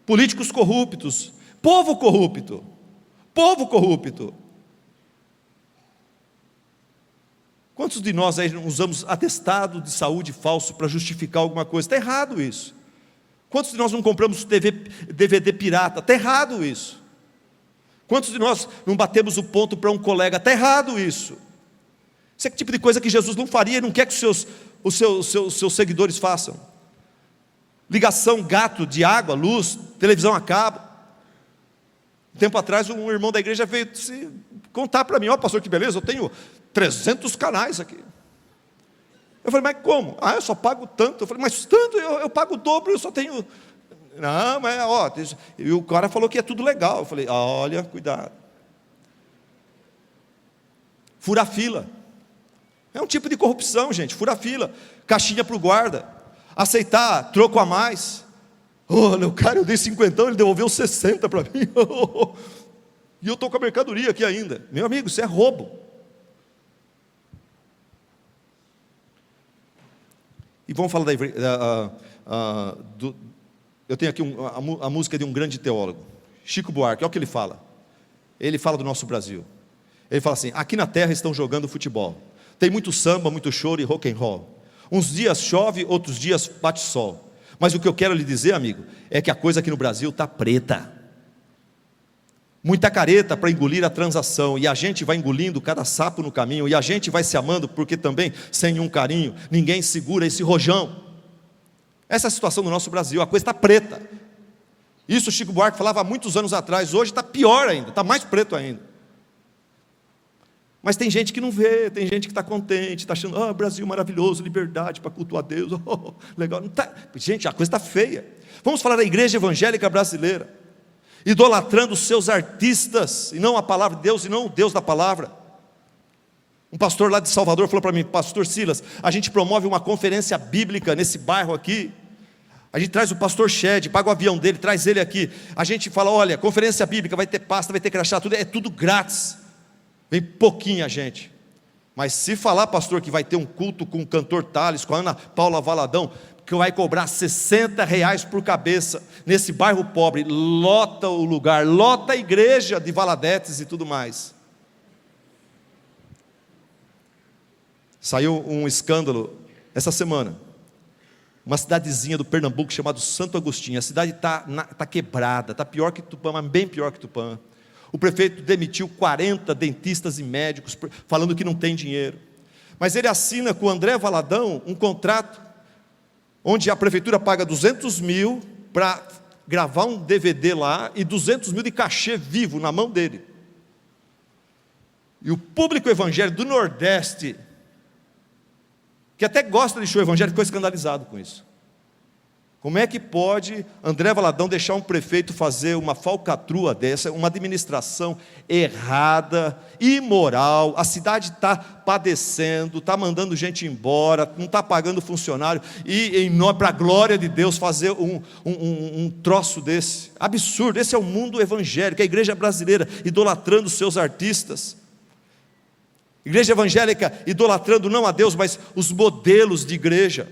Políticos corruptos, povo corrupto, povo corrupto. Quantos de nós aí usamos atestado de saúde falso para justificar alguma coisa? Está errado isso. Quantos de nós não compramos DVD pirata? Está errado isso. Quantos de nós não batemos o ponto para um colega? Está errado isso. Isso é que tipo de coisa que Jesus não faria, não quer que os seus seguidores façam. Ligação gato de água, luz, televisão a cabo. Um tempo atrás um irmão da igreja veio contar para mim, pastor, que beleza, eu tenho 300 canais aqui. Eu falei, mas como? Eu só pago tanto. Eu falei, mas tanto, eu pago o dobro, eu só tenho... Não, mas e o cara falou que é tudo legal. Eu falei, olha, cuidado. Furar fila. É um tipo de corrupção, gente, furar fila. Caixinha para o guarda. Aceitar troco a mais. Olha, o cara, eu dei 50, ele devolveu 60 para mim. E eu estou com a mercadoria aqui ainda. Meu amigo, isso é roubo. E vamos falar eu tenho aqui a música de um grande teólogo, Chico Buarque. Olha o que ele fala. Ele fala do nosso Brasil. Ele fala assim, aqui na terra estão jogando futebol. Tem muito samba, muito choro e rock and roll. Uns dias chove, outros dias bate sol. Mas o que eu quero lhe dizer, amigo, é que a coisa aqui no Brasil está preta. Muita careta para engolir a transação, e a gente vai engolindo cada sapo no caminho, e a gente vai se amando, porque também, sem um carinho, ninguém segura esse rojão. Essa é a situação do nosso Brasil, a coisa está preta. Isso o Chico Buarque falava há muitos anos atrás, hoje está pior ainda, está mais preto ainda. Mas tem gente que não vê, tem gente que está contente, está achando, Brasil maravilhoso, liberdade para cultuar a Deus, legal. Não tá. Gente, a coisa está feia. Vamos falar da igreja evangélica brasileira, idolatrando os seus artistas, e não a palavra de Deus, e não o Deus da palavra. Um pastor lá de Salvador falou para mim, pastor Silas, a gente promove uma conferência bíblica nesse bairro aqui, a gente traz o pastor Shed, paga o avião dele, traz ele aqui, a gente fala, olha, conferência bíblica, vai ter pasta, vai ter crachá, tudo, é tudo grátis, vem pouquinha gente, mas se falar, pastor, que vai ter um culto com o cantor Thales, com a Ana Paula Valadão, que vai cobrar R$60 por cabeça, nesse bairro pobre, lota o lugar, lota a igreja de Valadetes e tudo mais. Saiu um escândalo essa semana, uma cidadezinha do Pernambuco chamada Santo Agostinho. A cidade está quebrada, está pior que Tupã, mas bem pior que Tupã. O prefeito demitiu 40 dentistas e médicos, falando que não tem dinheiro. Mas ele assina com o André Valadão um contrato, onde a prefeitura paga 200 mil para gravar um DVD lá, e 200 mil de cachê vivo na mão dele. E o público evangélico do Nordeste, que até gosta de show evangélico, ficou escandalizado com isso. Como é que pode André Valadão deixar um prefeito fazer uma falcatrua dessa, uma administração errada, imoral, a cidade está padecendo, está mandando gente embora, não está pagando funcionário, e para a glória de Deus fazer um troço desse, absurdo. Esse é o mundo evangélico, a igreja brasileira idolatrando os seus artistas, igreja evangélica idolatrando não a Deus, mas os modelos de igreja.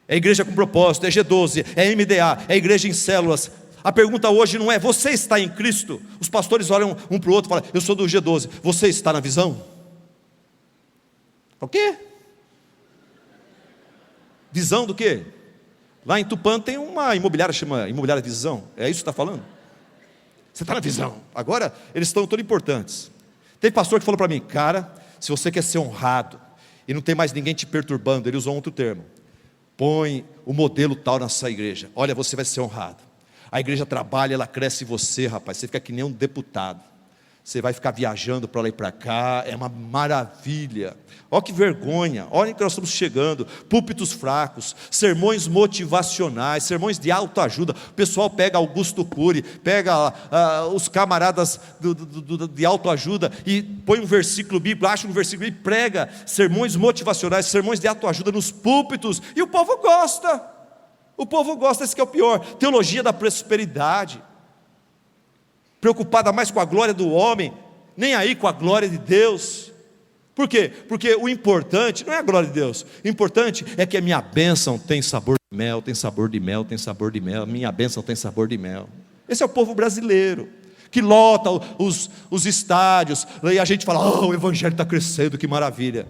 É igreja com propósito, é G12, é MDA, é igreja em células. A pergunta hoje não é, você está em Cristo? Os pastores olham um para o outro e falam, eu sou do G12, você está na visão? O quê? Visão do quê? Lá em Tupã tem uma imobiliária, chama Imobiliária Visão, é isso que você está falando? Você está na visão. Agora, eles estão todos importantes. Tem pastor que falou para mim, cara, se você quer ser honrado, e não tem mais ninguém te perturbando, ele usou outro termo, põe o modelo tal na sua igreja, olha, você vai ser honrado, a igreja trabalha, ela cresce em você, rapaz, você fica que nem um deputado, você vai ficar viajando para lá e para cá, é uma maravilha. Olha que vergonha, olha que nós estamos chegando, púlpitos fracos, sermões motivacionais, sermões de autoajuda. O pessoal pega Augusto Cury, pega os camaradas de autoajuda e põe um versículo bíblico, acha um versículo e prega sermões motivacionais, sermões de autoajuda nos púlpitos, e o povo gosta, esse que é o pior. Teologia da prosperidade, preocupada mais com a glória do homem, nem aí com a glória de Deus. Por quê? Porque o importante não é a glória de Deus, o importante é que a minha bênção tem sabor de mel, tem sabor de mel, tem sabor de mel, minha bênção tem sabor de mel. Esse é o povo brasileiro, que lota os estádios, e a gente fala, o evangelho está crescendo, que maravilha.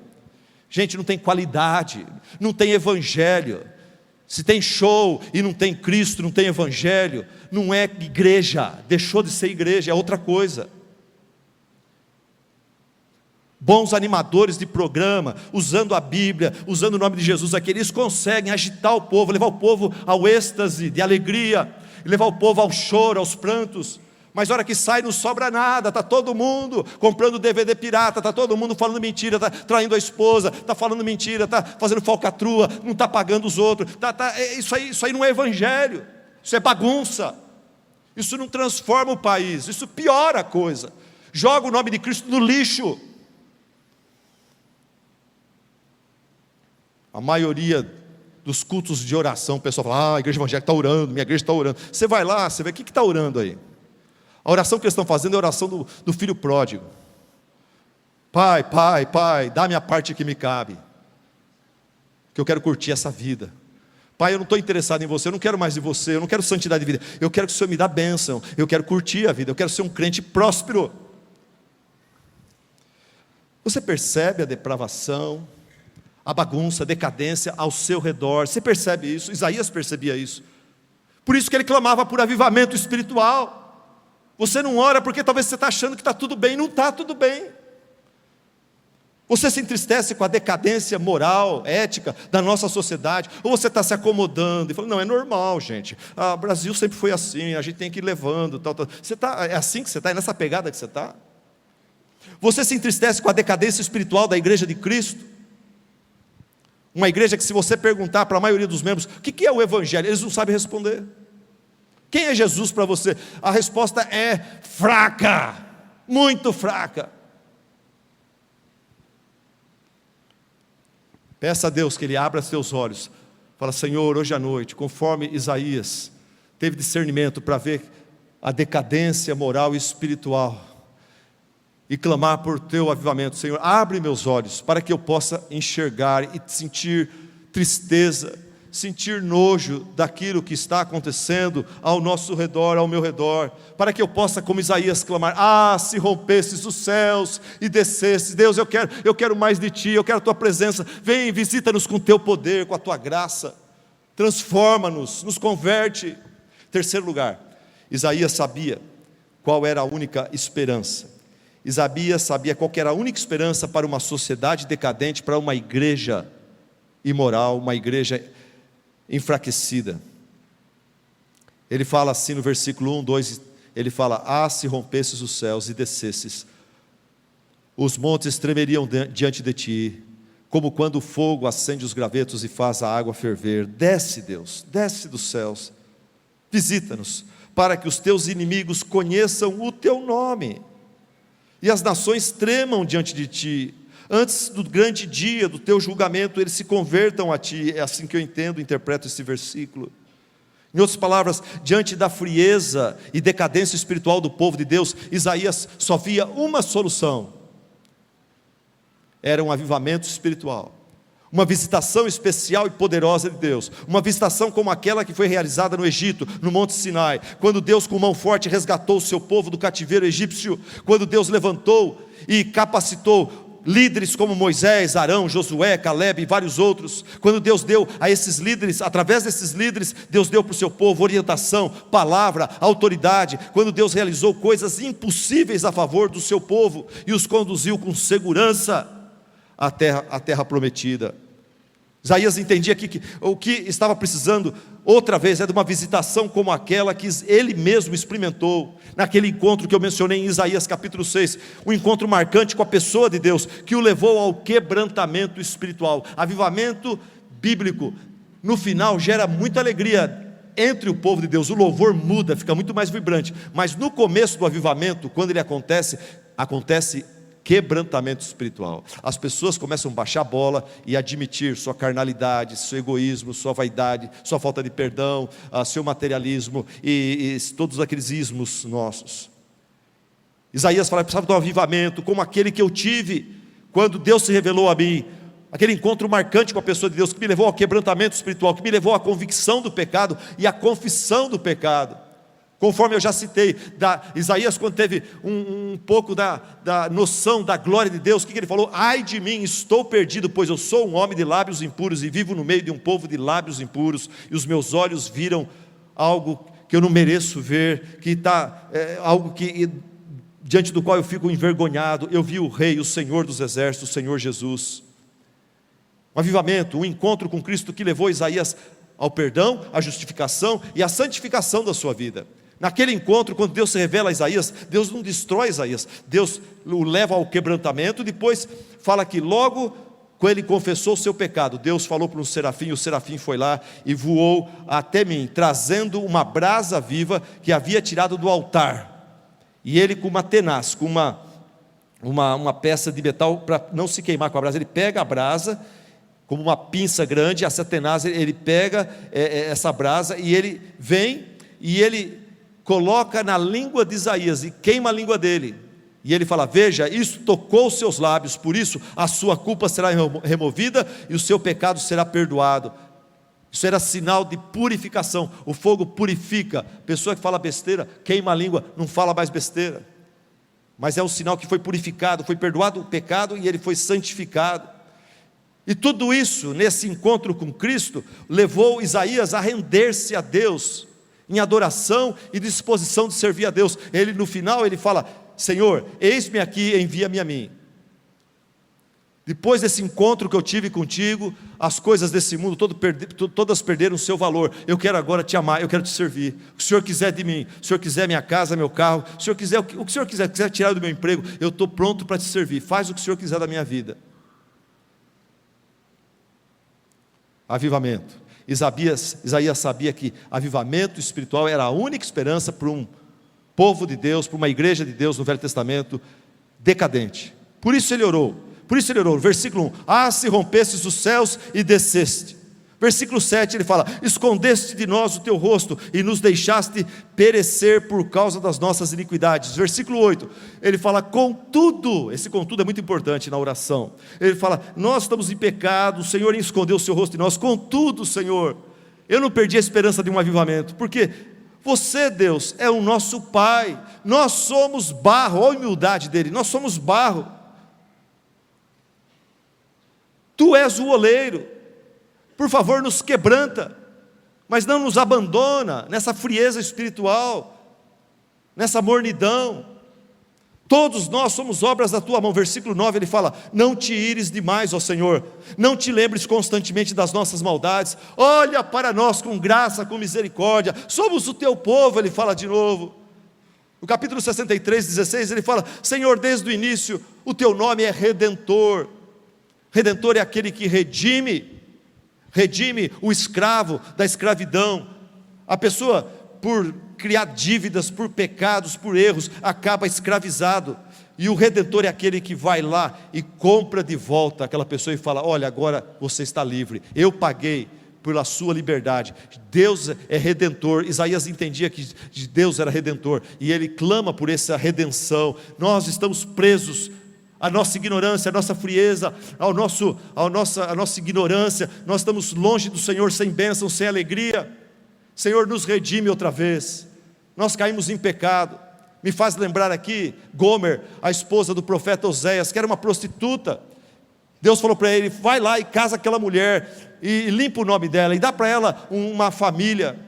Gente, não tem qualidade, não tem evangelho. Se tem show e não tem Cristo, não tem evangelho, não é igreja, deixou de ser igreja, é outra coisa. Bons animadores de programa, usando a Bíblia, usando o nome de Jesus aqui, eles conseguem agitar o povo, levar o povo ao êxtase de alegria, levar o povo ao choro, aos prantos. Mas a hora que sai não sobra nada, está todo mundo comprando DVD pirata, está todo mundo falando mentira, está traindo a esposa, está falando mentira, está fazendo falcatrua, não está pagando os outros, isso aí não é evangelho, isso é bagunça, isso não transforma o país, isso piora a coisa, joga o nome de Cristo no lixo. A maioria dos cultos de oração, o pessoal fala, a igreja evangélica está orando, minha igreja está orando. Você vai lá, você vê o que está orando aí. A oração que eles estão fazendo é a oração do filho pródigo. Pai, dá a minha parte que me cabe, que eu quero curtir essa vida. Pai, eu não estou interessado em você, eu não quero mais de você, eu não quero santidade de vida, eu quero que o Senhor me dê bênção, eu quero curtir a vida, eu quero ser um crente próspero. Você percebe a depravação, a bagunça, a decadência ao seu redor? Você percebe isso? Isaías percebia isso. Por isso que ele clamava por avivamento espiritual. Você não ora porque talvez você está achando que está tudo bem, não está tudo bem. Você se entristece com a decadência moral, ética da nossa sociedade, ou você está se acomodando e falando, não, é normal, gente, o Brasil sempre foi assim, a gente tem que ir levando, tal. É assim que você está, é nessa pegada que você está? Você se entristece com a decadência espiritual da igreja de Cristo? Uma igreja que, se você perguntar para a maioria dos membros, o que é o Evangelho? Eles não sabem responder. Quem é Jesus para você? A resposta é fraca, muito fraca. Peça a Deus que Ele abra seus olhos. Fala: Senhor, hoje à noite, conforme Isaías teve discernimento para ver a decadência moral e espiritual, e clamar por teu avivamento. Senhor, abre meus olhos para que eu possa enxergar e sentir tristeza, sentir nojo daquilo que está acontecendo ao nosso redor, ao meu redor, para que eu possa, como Isaías, clamar: se rompesses os céus e descesses. Deus, eu quero mais de Ti, eu quero a Tua presença. Vem, visita-nos com Teu poder, com a Tua graça, transforma-nos, nos converte. Terceiro lugar, Isaías sabia qual era a única esperança. Isaías sabia qual era a única esperança para uma sociedade decadente, para uma igreja imoral, uma igreja enfraquecida. Ele fala assim no versículo 1, 2, ele fala: se rompesses os céus e descesses, os montes tremeriam diante de Ti, como quando o fogo acende os gravetos e faz a água ferver. Desce, Deus, desce dos céus, visita-nos, para que os Teus inimigos conheçam o Teu nome, e as nações tremam diante de Ti. Antes do grande dia do Teu julgamento, eles se convertam a Ti. É assim que eu entendo, interpreto esse versículo. Em outras palavras, diante da frieza e decadência espiritual do povo de Deus, Isaías só via uma solução: era um avivamento espiritual, uma visitação especial e poderosa de Deus, uma visitação como aquela que foi realizada no Egito, no Monte Sinai, quando Deus com mão forte resgatou o seu povo do cativeiro egípcio, quando Deus levantou e capacitou líderes como Moisés, Arão, Josué, Caleb e vários outros. Quando Deus deu a esses líderes, através desses líderes, Deus deu para o seu povo orientação, palavra, autoridade. Quando Deus realizou coisas impossíveis a favor do seu povo e os conduziu com segurança à terra prometida. Isaías entendia que o que estava precisando outra vez é de uma visitação como aquela que ele mesmo experimentou naquele encontro que eu mencionei em Isaías capítulo 6, um encontro marcante com a pessoa de Deus, que o levou ao quebrantamento espiritual. Avivamento bíblico, no final, gera muita alegria entre o povo de Deus, o louvor muda, fica muito mais vibrante, mas no começo do avivamento, quando ele acontece quebrantamento espiritual. As pessoas começam a baixar a bola e admitir sua carnalidade, seu egoísmo, sua vaidade, sua falta de perdão, seu materialismo e todos aqueles ismos nossos. Isaías fala: precisava de um avivamento como aquele que eu tive quando Deus se revelou a mim, aquele encontro marcante com a pessoa de Deus, que me levou ao quebrantamento espiritual, que me levou à convicção do pecado e à confissão do pecado. Conforme eu já citei, Isaías, quando teve um pouco da noção da glória de Deus, o que ele falou? Ai de mim, estou perdido, pois eu sou um homem de lábios impuros e vivo no meio de um povo de lábios impuros, e os meus olhos viram algo que eu não mereço ver, que está algo que diante do qual eu fico envergonhado. Eu vi o Rei, o Senhor dos Exércitos, o Senhor Jesus. Um avivamento, um encontro com Cristo que levou Isaías ao perdão, à justificação e à santificação da sua vida. Naquele encontro, quando Deus se revela a Isaías, Deus não destrói Isaías, Deus o leva ao quebrantamento. Depois fala que logo quando ele confessou o seu pecado, Deus falou para um serafim, o serafim foi lá e voou até mim, trazendo uma brasa viva que havia tirado do altar, e ele com uma tenaz, com uma peça de metal, para não se queimar com a brasa, ele pega a brasa, como uma pinça grande, essa tenaz, ele pega essa brasa, e ele vem, e ele coloca na língua de Isaías, e queima a língua dele, e ele fala: veja, isso tocou os seus lábios, por isso a sua culpa será removida, e o seu pecado será perdoado. Isso era sinal de purificação, o fogo purifica. Pessoa que fala besteira, queima a língua, não fala mais besteira, mas é um sinal que foi purificado, foi perdoado o pecado, e ele foi santificado. E tudo isso, nesse encontro com Cristo, levou Isaías a render-se a Deus, em adoração e disposição de servir a Deus. Ele, no final, ele fala: Senhor, eis-me aqui, envia-me a mim. Depois desse encontro que eu tive contigo, as coisas desse mundo todas perderam o seu valor. Eu quero agora te amar, eu quero te servir. O que o Senhor quiser de mim, o Senhor quiser minha casa, meu carro, o Senhor quiser, o que o Senhor quiser tirar do meu emprego, eu estou pronto para te servir. Faz o que o Senhor quiser da minha vida. Avivamento. Isaías sabia que avivamento espiritual era a única esperança para um povo de Deus, para uma igreja de Deus no Velho Testamento decadente. Por isso ele orou, versículo 1, se rompestes os céus e desceste. Versículo 7 ele fala, escondeste de nós o teu rosto e nos deixaste perecer por causa das nossas iniquidades. Versículo 8, ele fala, contudo, esse contudo é muito importante na oração, ele fala, nós estamos em pecado, o Senhor escondeu o seu rosto de nós, contudo Senhor, eu não perdi a esperança de um avivamento, porque você, Deus, é o nosso Pai, nós somos barro, olha a humildade dele, nós somos barro, Tu és o oleiro, por favor nos quebranta, mas não nos abandona nessa frieza espiritual, nessa mornidão. Todos nós somos obras da Tua mão. Versículo 9 ele fala, não te ires demais, ó Senhor, não te lembres constantemente das nossas maldades, olha para nós com graça, com misericórdia, somos o Teu povo, ele fala de novo. No capítulo 63, 16 ele fala, Senhor, desde o início o Teu nome é Redentor. Redentor é aquele que redime o escravo da escravidão. A pessoa, por criar dívidas, por pecados, por erros, acaba escravizado, e o Redentor é aquele que vai lá e compra de volta aquela pessoa e fala, olha, agora você está livre, eu paguei pela sua liberdade. Deus é Redentor. Isaías entendia que Deus era Redentor, e ele clama por essa redenção. Nós estamos presos a nossa ignorância, a nossa frieza, a nossa ignorância, nós estamos longe do Senhor, sem bênção, sem alegria. Senhor, nos redime outra vez, nós caímos em pecado. Me faz lembrar aqui, Gomer, a esposa do profeta Oséias, que era uma prostituta. Deus falou para ele, vai lá e casa aquela mulher, e limpa o nome dela, e dá para ela uma família.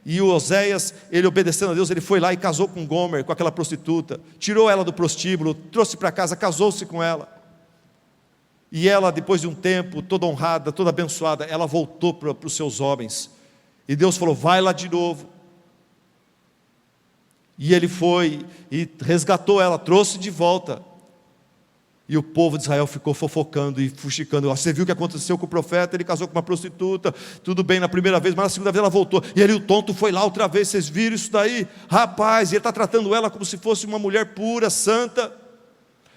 E o Oséias, ele obedecendo a Deus, ele foi lá e casou com Gomer, com aquela prostituta, tirou ela do prostíbulo, trouxe para casa, casou-se com ela, e ela depois de um tempo, toda honrada, toda abençoada, ela voltou para os seus homens, e Deus falou, vai lá de novo, e ele foi, e resgatou ela, trouxe de volta, e o povo de Israel ficou fofocando e fuxicando. Você viu o que aconteceu com o profeta? Ele casou com uma prostituta, tudo bem na primeira vez, mas na segunda vez ela voltou, e ele, o tonto, foi lá outra vez. Vocês viram isso daí? Rapaz, e ele está tratando ela como se fosse uma mulher pura, santa,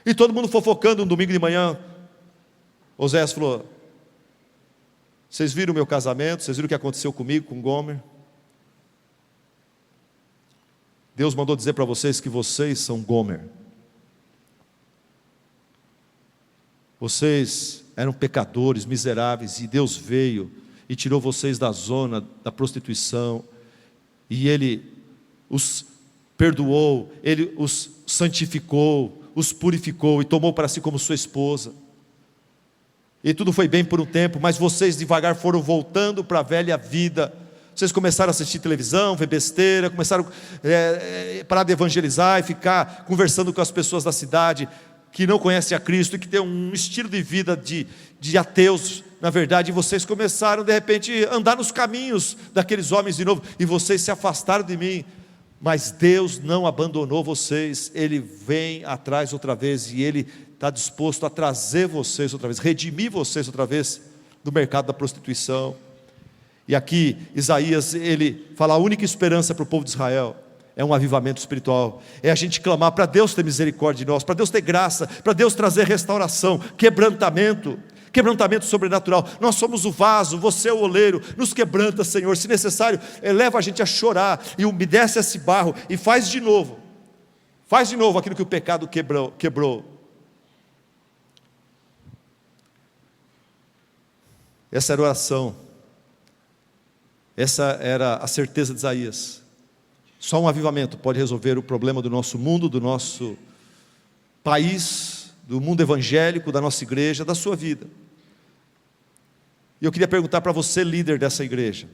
e todo mundo fofocando um domingo de manhã. Oséias falou, vocês viram o meu casamento? Vocês viram o que aconteceu comigo, com Gomer? Deus mandou dizer para vocês que vocês são Gomer. Vocês eram pecadores, miseráveis, e Deus veio e tirou vocês da zona da prostituição, e Ele os perdoou, Ele os santificou, os purificou e tomou para si como sua esposa. E tudo foi bem por um tempo, mas vocês devagar foram voltando para a velha vida. Vocês começaram a assistir televisão, ver besteira, começaram a parar de evangelizar e ficar conversando com as pessoas da cidade que não conhecem a Cristo e que tem um estilo de vida de ateus, na verdade, e vocês começaram de repente a andar nos caminhos daqueles homens de novo, e vocês se afastaram de mim, mas Deus não abandonou vocês, Ele vem atrás outra vez, e Ele está disposto a trazer vocês outra vez, redimir vocês outra vez do mercado da prostituição. E aqui Isaías, ele fala, a única esperança para o povo de Israel é um avivamento espiritual, é a gente clamar para Deus ter misericórdia de nós, para Deus ter graça, para Deus trazer restauração, quebrantamento sobrenatural. Nós somos o vaso, você é o oleiro, nos quebranta, Senhor, se necessário, leva a gente a chorar, e umedece esse barro, e faz de novo aquilo que o pecado quebrou. Essa era a oração, essa era a certeza de Isaías. Só um avivamento pode resolver o problema do nosso mundo, do nosso país, do mundo evangélico, da nossa igreja, da sua vida. E eu queria perguntar para você, líder dessa igreja,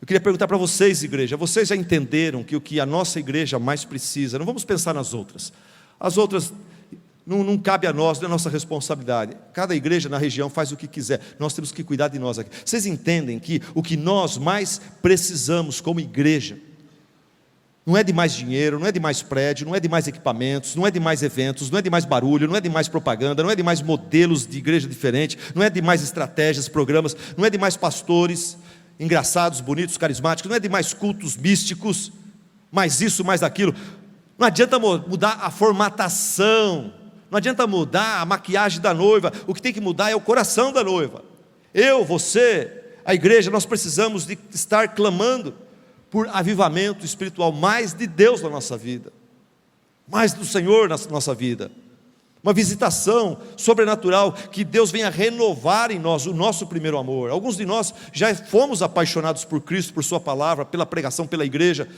eu queria perguntar para vocês, igreja, vocês já entenderam que o que a nossa igreja mais precisa, não vamos pensar nas outras, as outras não cabe a nós, não é nossa responsabilidade. Cada igreja na região faz o que quiser, nós temos que cuidar de nós aqui. Vocês entendem que o que nós mais precisamos como igreja não é de mais dinheiro, não é de mais prédio, não é de mais equipamentos, não é de mais eventos, não é de mais barulho, não é de mais propaganda, não é de mais modelos de igreja diferentes, não é de mais estratégias, programas, não é de mais pastores engraçados, bonitos, carismáticos, não é de mais cultos místicos, mais isso, mais aquilo. Não adianta mudar a formatação, não adianta mudar a maquiagem da noiva, o que tem que mudar é o coração da noiva. Eu, você, a igreja, nós precisamos de estar clamando por avivamento espiritual, mais de Deus na nossa vida, mais do Senhor na nossa vida, uma visitação sobrenatural, que Deus venha renovar em nós o nosso primeiro amor. Alguns de nós já fomos apaixonados por Cristo, por sua palavra, pela pregação, pela igreja,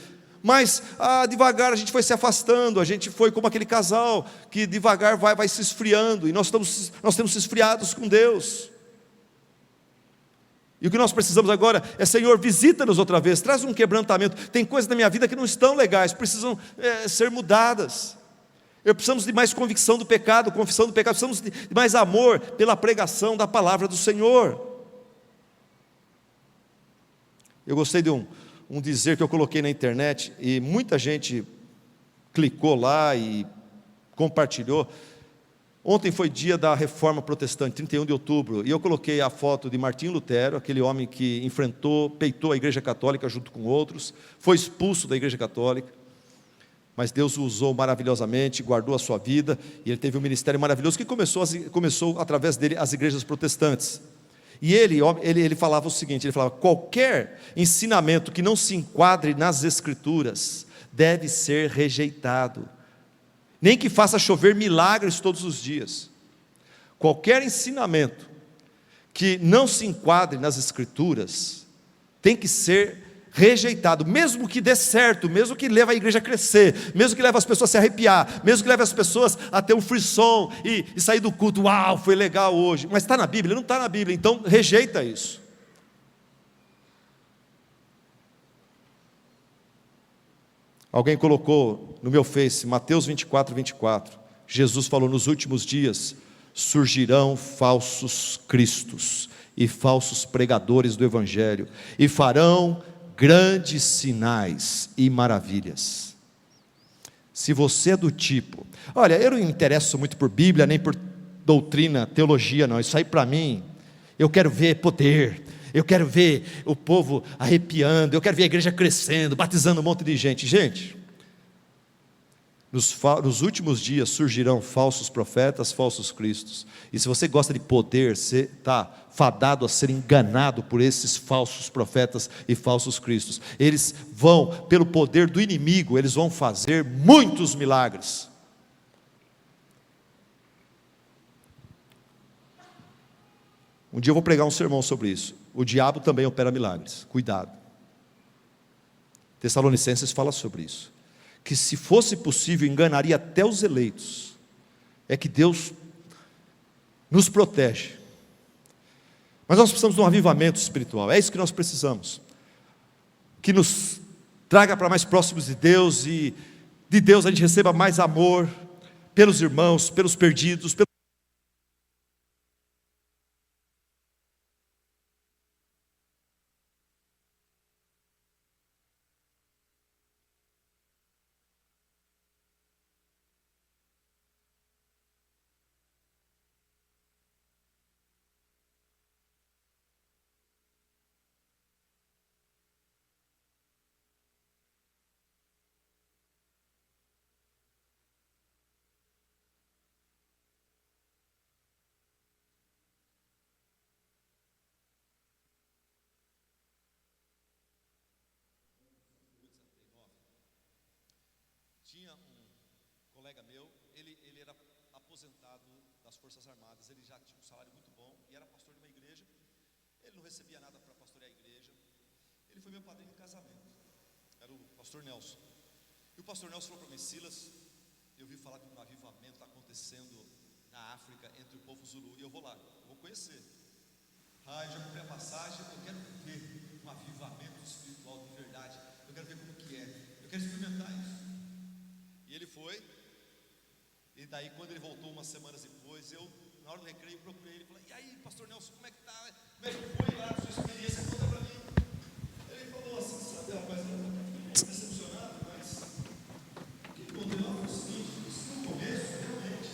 mas devagar a gente foi se afastando, a gente foi como aquele casal, que devagar vai se esfriando, e nós temos se esfriados com Deus. E o que nós precisamos agora é: Senhor, visita-nos outra vez, traz um quebrantamento. Tem coisas na minha vida que não estão legais, precisam ser mudadas. Precisamos de mais convicção do pecado, confissão do pecado, precisamos de mais amor pela pregação da palavra do Senhor. Eu gostei de um dizer que eu coloquei na internet, e muita gente clicou lá e compartilhou. Ontem foi dia da Reforma Protestante, 31 de outubro, e eu coloquei a foto de Martinho Lutero, aquele homem que peitou a Igreja Católica junto com outros, foi expulso da Igreja Católica, mas Deus o usou maravilhosamente, guardou a sua vida, e ele teve um ministério maravilhoso que começou através dele as igrejas protestantes. E ele falava o seguinte, ele falava: qualquer ensinamento que não se enquadre nas Escrituras deve ser rejeitado, nem que faça chover milagres todos os dias. Qualquer ensinamento que não se enquadre nas Escrituras tem que ser rejeitado, mesmo que dê certo, mesmo que leve a igreja a crescer, mesmo que leve as pessoas a se arrepiar, mesmo que leve as pessoas a ter um frisson e sair do culto: uau, foi legal hoje. Mas está na Bíblia? Não está na Bíblia, então rejeita isso. Alguém colocou no meu Face, Mateus 24, 24, Jesus falou: nos últimos dias surgirão falsos cristos e falsos pregadores do Evangelho, e farão grandes sinais e maravilhas. Se você é do tipo: olha, eu não me interesso muito por Bíblia, nem por doutrina, teologia não, isso aí para mim, eu quero ver poder, eu quero ver o povo arrepiando, eu quero ver a igreja crescendo, batizando um monte de gente. Gente, nos últimos dias surgirão falsos profetas, falsos cristos, e se você gosta de poder, você está fadado a ser enganado por esses falsos profetas e falsos cristos. Eles vão, pelo poder do inimigo, eles vão fazer muitos milagres. Um dia eu vou pregar um sermão sobre isso. O diabo também opera milagres, cuidado. Tessalonicenses fala sobre isso, que se fosse possível enganaria até os eleitos. É que Deus nos protege, mas nós precisamos de um avivamento espiritual. É isso que nós precisamos, que nos traga para mais próximos de Deus, e de Deus a gente receba mais amor pelos irmãos, pelos perdidos, Tinha um colega meu, ele era aposentado das Forças Armadas, ele já tinha um salário muito bom e era pastor de uma igreja. Ele não recebia nada para pastorear a igreja. Ele foi meu padrinho de casamento, era o pastor Nelson. E o pastor Nelson falou para mim: Silas, eu vi falar de um avivamento acontecendo na África entre o povo Zulu, e eu vou lá, eu vou conhecer. Eu já comprei a passagem, eu quero ver um avivamento espiritual de verdade, eu quero ver como que é, eu quero experimentar isso. E ele foi, e daí quando ele voltou umas semanas depois, eu, na hora do recreio, procurei ele e falei: e aí, pastor Nelson, como é que tá? Como é que foi lá a sua experiência? Conta pra mim. Ele falou assim: sabe, rapaz, eu estou decepcionado, mas o que aconteceu lá foi o seguinte: no começo, realmente,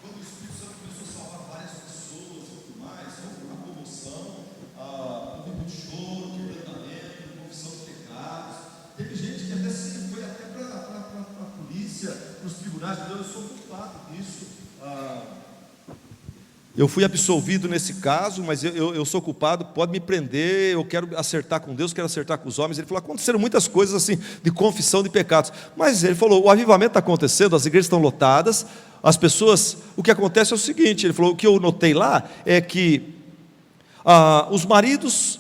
quando o Espírito Santo começou a salvar várias pessoas e tudo mais, houve uma comoção, houve muito choro, quebrantamento, confissão de pecados. Teve gente que até foi até para a polícia, para os tribunais. Eu sou culpado disso. Eu fui absolvido nesse caso, mas eu sou culpado, pode me prender, eu quero acertar com Deus, quero acertar com os homens. Ele falou: aconteceram muitas coisas assim, de confissão de pecados. Mas ele falou: o avivamento está acontecendo, as igrejas estão lotadas, as pessoas, o que acontece é o seguinte, ele falou: o que eu notei lá é que os maridos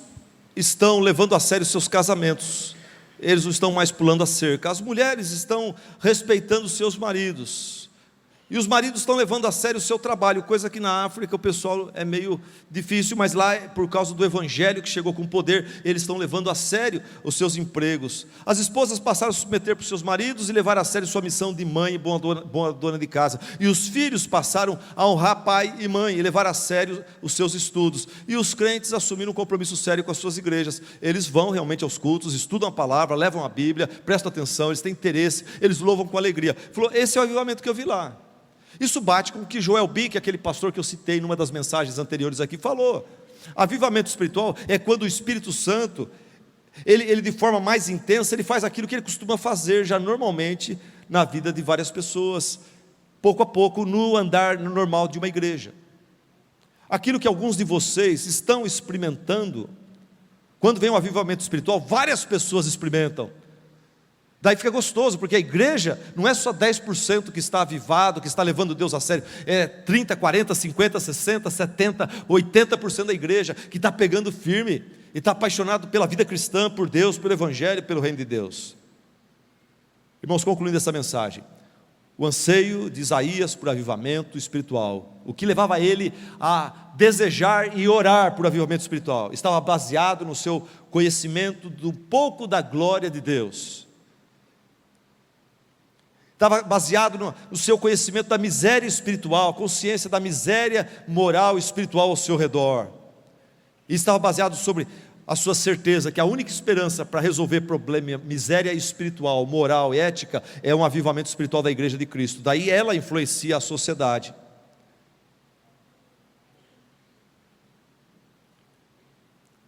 estão levando a sério seus casamentos, eles não estão mais pulando a cerca, as mulheres estão respeitando seus maridos, e os maridos estão levando a sério o seu trabalho, coisa que na África o pessoal é meio difícil, mas lá, por causa do evangelho que chegou com poder, eles estão levando a sério os seus empregos. As esposas passaram a se submeter para os seus maridos e levar a sério sua missão de mãe e boa dona de casa, e os filhos passaram a honrar pai e mãe e levar a sério os seus estudos, e os crentes assumiram um compromisso sério com as suas igrejas. Eles vão realmente aos cultos, estudam a palavra, levam a Bíblia, prestam atenção, eles têm interesse, eles louvam com alegria. Falou: esse é o avivamento que eu vi lá. Isso bate com o que Joel Bick, aquele pastor que eu citei numa das mensagens anteriores aqui, falou. Avivamento espiritual é quando o Espírito Santo, ele de forma mais intensa, ele faz aquilo que ele costuma fazer já normalmente na vida de várias pessoas, pouco a pouco, no andar normal de uma igreja. Aquilo que alguns de vocês estão experimentando, quando vem um avivamento espiritual, várias pessoas experimentam. Daí fica gostoso, porque a igreja não é só 10% que está avivado, que está levando Deus a sério, é 30, 40, 50, 60, 70, 80% da igreja que está pegando firme e está apaixonado pela vida cristã, por Deus, pelo evangelho, pelo reino de Deus. Irmãos, concluindo essa mensagem, o anseio de Isaías por avivamento espiritual, o que levava ele a desejar e orar por avivamento espiritual, estava baseado no seu conhecimento do pouco da glória de Deus. Estava baseado no seu conhecimento da miséria espiritual, consciência da miséria moral e espiritual ao seu redor, e estava baseado sobre a sua certeza que a única esperança para resolver problema, miséria espiritual, moral e ética, é um avivamento espiritual da igreja de Cristo. Daí ela influencia a sociedade.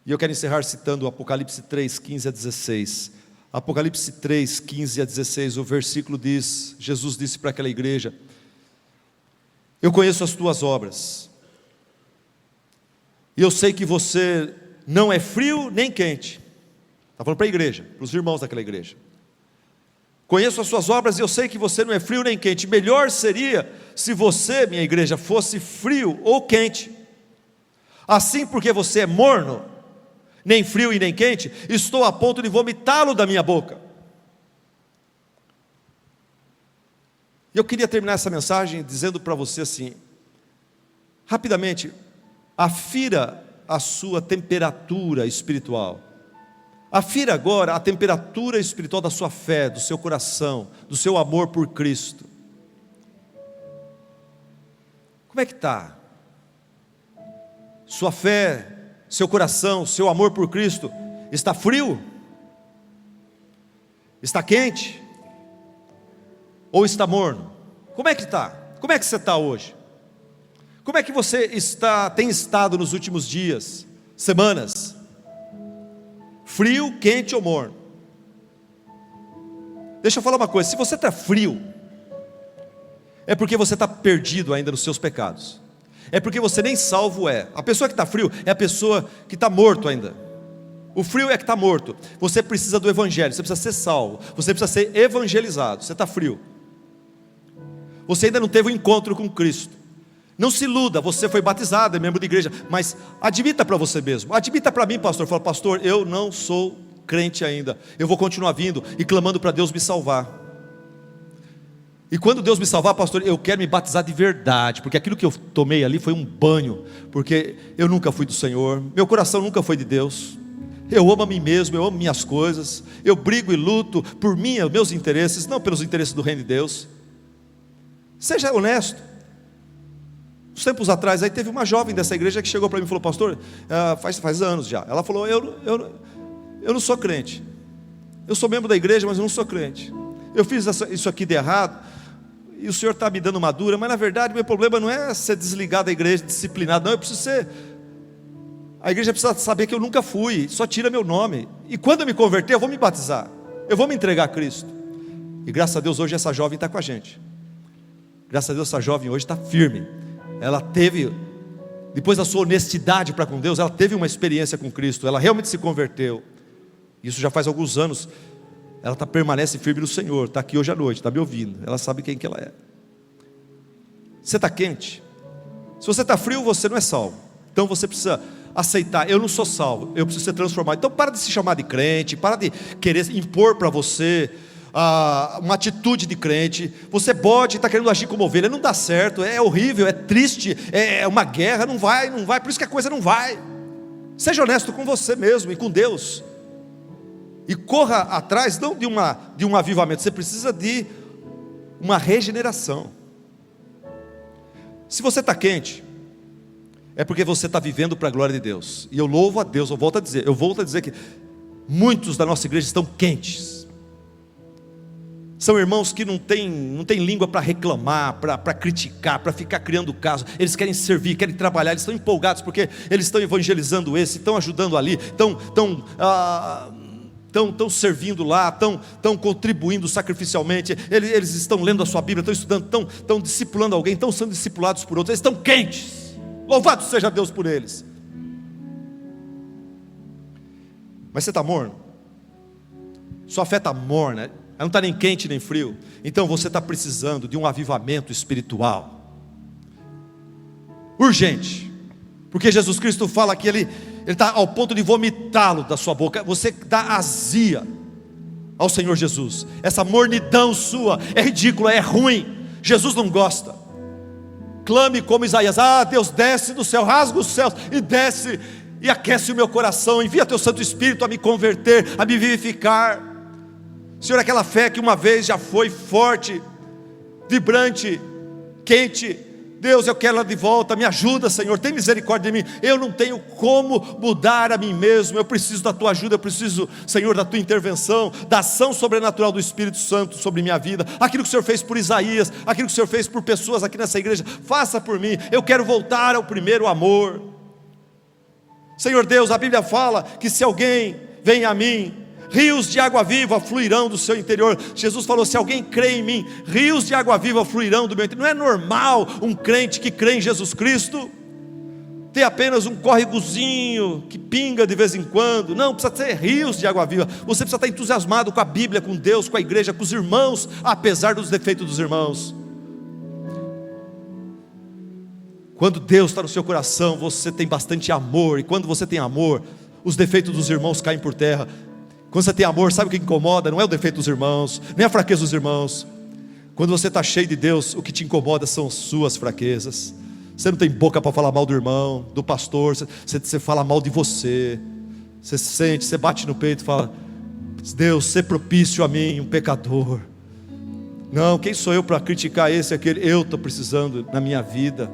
E eu quero encerrar citando Apocalipse 3, 15 a 16. Apocalipse 3, 15 a 16, o versículo diz, Jesus disse para aquela igreja: eu conheço as tuas obras, e eu sei que você não é frio nem quente. Está falando para a igreja, para os irmãos daquela igreja. Conheço as suas obras e eu sei que você não é frio nem quente. Melhor seria se você, minha igreja, fosse frio ou quente. Assim, porque você é morno, nem frio e nem quente, estou a ponto de vomitá-lo da minha boca. E eu queria terminar essa mensagem dizendo para você assim, rapidamente: afira a sua temperatura espiritual. Afira agora a temperatura espiritual da sua fé, do seu coração, do seu amor por Cristo. Como é que está? Sua fé, seu coração, seu amor por Cristo, está frio? Está quente? Ou está morno? Como é que está? Como é que você está hoje? Como é que você tem estado nos últimos dias, semanas? Frio, quente ou morno? Deixa eu falar uma coisa: se você está frio, é porque você está perdido ainda nos seus pecados. É porque você nem salvo é. A pessoa que está frio é a pessoa que está morto ainda. O frio é que está morto. Você precisa do evangelho, você precisa ser salvo, você precisa ser evangelizado. Você está frio. Você ainda não teve um encontro com Cristo. Não se iluda, você foi batizado, é membro de igreja, mas admita para você mesmo, admita para mim, pastor. Fala: pastor, eu não sou crente ainda, eu vou continuar vindo e clamando para Deus me salvar. E quando Deus me salvar, pastor, eu quero me batizar de verdade, porque aquilo que eu tomei ali foi um banho, porque eu nunca fui do Senhor, meu coração nunca foi de Deus, eu amo a mim mesmo, eu amo minhas coisas, eu brigo e luto por mim, meus interesses, não pelos interesses do reino de Deus. Seja honesto. Uns tempos atrás, aí teve uma jovem dessa igreja que chegou para mim e falou: pastor, faz anos já. Ela falou: eu não sou crente. Eu sou membro da igreja, mas eu não sou crente. Eu fiz isso aqui de errado, e o senhor está me dando uma dura, mas na verdade meu problema não é ser desligado da igreja, disciplinado, não, eu preciso ser... A igreja precisa saber que eu nunca fui, só tira meu nome, e quando eu me converter eu vou me batizar, eu vou me entregar a Cristo. E graças a Deus hoje essa jovem está com a gente. Graças a Deus essa jovem hoje está firme. Ela teve, depois da sua honestidade para com Deus, ela teve uma experiência com Cristo, ela realmente se converteu. Isso já faz alguns anos. Ela permanece firme no Senhor, está aqui hoje à noite, está me ouvindo, ela sabe quem que ela é. Você está quente? Se você está frio, você não é salvo. Então você precisa aceitar: eu não sou salvo, eu preciso ser transformado. Então para de se chamar de crente, para de querer impor para você uma atitude de crente. Você pode estar querendo agir como ovelha, não dá certo, é horrível, é triste, é uma guerra, não vai, por isso que a coisa não vai. Seja honesto com você mesmo e com Deus, e corra atrás não de um avivamento, você precisa de uma regeneração. Se você está quente, é porque você está vivendo para a glória de Deus. E eu louvo a Deus, eu volto a dizer que muitos da nossa igreja estão quentes. São irmãos que não têm língua para reclamar, para criticar, para ficar criando caso. Eles querem servir, querem trabalhar, eles estão empolgados porque eles estão evangelizando esse, estão ajudando ali, estão servindo lá, estão contribuindo sacrificialmente, eles estão lendo a sua Bíblia, estão estudando, estão discipulando alguém, estão sendo discipulados por outros, eles estão quentes. Louvado seja Deus por eles. Mas você está morno? Sua fé está morna, ela não está nem quente nem frio. Então você está precisando de um avivamento espiritual urgente, porque Jesus Cristo fala que Ele está ao ponto de vomitá-lo da sua boca. Você dá azia ao Senhor Jesus. Essa mornidão sua é ridícula, é ruim. Jesus não gosta. Clame como Isaías: Deus, desce do céu, rasga os céus e desce e aquece o meu coração. Envia teu Santo Espírito a me converter, a me vivificar. Senhor, aquela fé que uma vez já foi forte, vibrante, quente, Deus, eu quero ela de volta. Me ajuda, Senhor, tem misericórdia de mim. Eu não tenho como mudar a mim mesmo, eu preciso da tua ajuda, eu preciso, Senhor, da tua intervenção, da ação sobrenatural do Espírito Santo sobre minha vida. Aquilo que o Senhor fez por Isaías, aquilo que o Senhor fez por pessoas aqui nessa igreja, faça por mim. Eu quero voltar ao primeiro amor. Senhor Deus, a Bíblia fala que se alguém vem a mim, rios de água viva fluirão do seu interior. Jesus falou: se alguém crê em mim, rios de água viva fluirão do meu interior. Não é normal um crente que crê em Jesus Cristo ter apenas um córregozinho que pinga de vez em quando. Não, precisa ter rios de água viva. Você precisa estar entusiasmado com a Bíblia, com Deus, com a igreja, com os irmãos, apesar dos defeitos dos irmãos. Quando Deus está no seu coração, você tem bastante amor. E quando você tem amor, os defeitos dos irmãos caem por terra. Quando você tem amor, sabe o que incomoda? Não é o defeito dos irmãos, nem a fraqueza dos irmãos. Quando você está cheio de Deus, o que te incomoda são suas fraquezas. Você não tem boca para falar mal do irmão, do pastor. Você fala mal de você. Você sente, você bate no peito e fala: Deus, ser propício a mim, um pecador. Não, quem sou eu para criticar esse e aquele? Eu estou precisando na minha vida.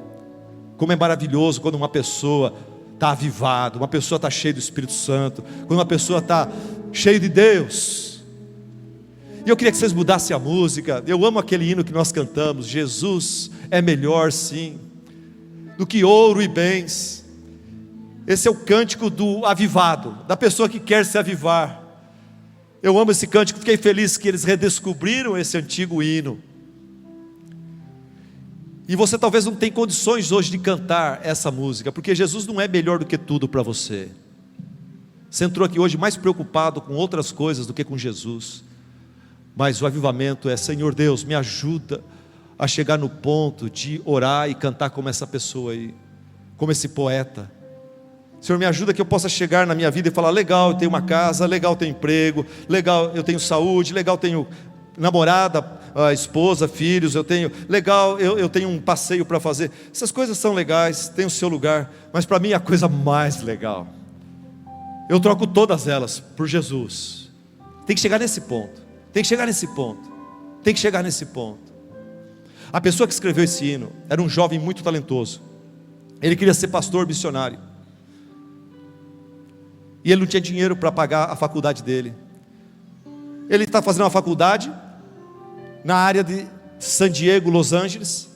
Como é maravilhoso quando uma pessoa está avivada, uma pessoa está cheia do Espírito Santo, quando uma pessoa está cheio de Deus. E eu queria que vocês mudassem a música. Eu amo aquele hino que nós cantamos: Jesus é melhor sim do que ouro e bens. Esse é o cântico do avivado, da pessoa que quer se avivar. Eu amo esse cântico, fiquei feliz que eles redescobriram esse antigo hino. E você talvez não tenha condições hoje de cantar essa música, porque Jesus não é melhor do que tudo para você. Você entrou aqui hoje mais preocupado com outras coisas do que com Jesus. Mas o avivamento é: Senhor Deus, me ajuda a chegar no ponto de orar e cantar como essa pessoa aí, como esse poeta. Senhor, me ajuda que eu possa chegar na minha vida e falar: legal, eu tenho uma casa, legal, eu tenho emprego, legal, eu tenho saúde, legal, eu tenho namorada, esposa, filhos, eu tenho um passeio para fazer. Essas coisas são legais, tem o seu lugar, mas para mim a coisa mais legal, eu troco todas elas por Jesus. Tem que chegar nesse ponto, tem que chegar nesse ponto, tem que chegar nesse ponto. A pessoa que escreveu esse hino era um jovem muito talentoso. Ele queria ser pastor missionário. E ele não tinha dinheiro para pagar a faculdade dele. Ele está fazendo uma faculdade na área de San Diego, Los Angeles.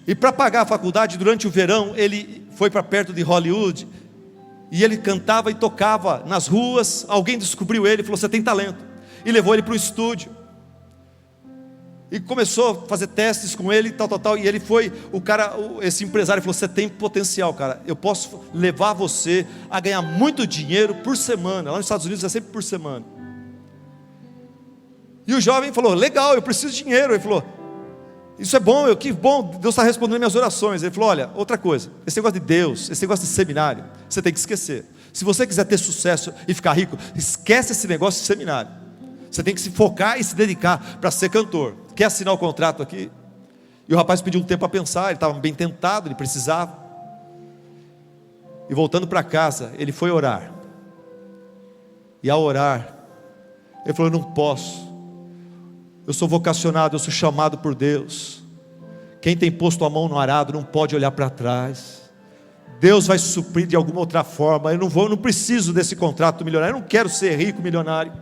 E para pagar a faculdade, durante o verão, ele foi para perto de Hollywood. E ele cantava e tocava nas ruas. Alguém descobriu ele e falou: você tem talento. E levou ele para o estúdio. E começou a fazer testes com ele, tal. E ele foi, esse empresário falou: você tem potencial, cara. Eu posso levar você a ganhar muito dinheiro por semana. Lá nos Estados Unidos é sempre por semana. E o jovem falou: legal, eu preciso de dinheiro. Ele falou: isso é bom, que bom, Deus está respondendo minhas orações. Ele falou: olha, outra coisa, esse negócio de Deus, esse negócio de seminário, você tem que esquecer. Se você quiser ter sucesso e ficar rico, esquece esse negócio de seminário. Você tem que se focar e se dedicar para ser cantor. Quer assinar o contrato aqui? E o rapaz pediu um tempo para pensar, ele estava bem tentado, ele precisava. E voltando para casa, ele foi orar. E ao orar, ele falou: eu não posso. Eu sou vocacionado, eu sou chamado por Deus. Quem tem posto a mão no arado não pode olhar para trás. Deus vai suprir de alguma outra forma. Eu não preciso desse contrato milionário. Eu não quero ser rico milionário.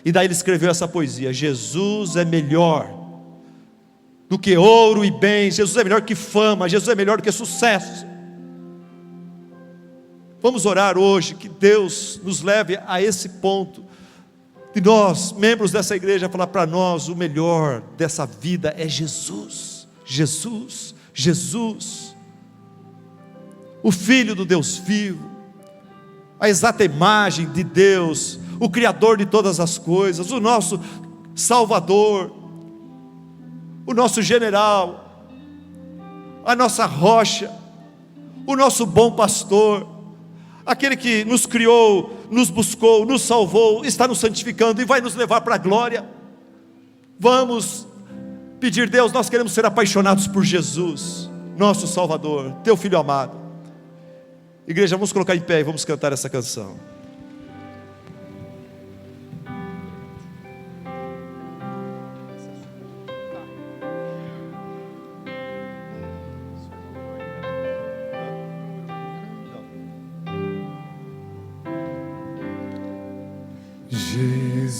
E daí ele escreveu essa poesia: Jesus é melhor do que ouro e bens. Jesus é melhor que fama. Jesus é melhor do que sucesso. Vamos orar hoje que Deus nos leve a esse ponto de nós, membros dessa igreja, falar para nós: o melhor dessa vida é Jesus. Jesus, Jesus, o Filho do Deus vivo, a exata imagem de Deus, o Criador de todas as coisas, o nosso Salvador, o nosso general, a nossa rocha, o nosso bom pastor, aquele que nos criou, nos buscou, nos salvou, está nos santificando e vai nos levar para a glória. Vamos pedir: Deus, nós queremos ser apaixonados por Jesus, nosso Salvador, teu Filho amado. Igreja, vamos colocar em pé e vamos cantar essa canção.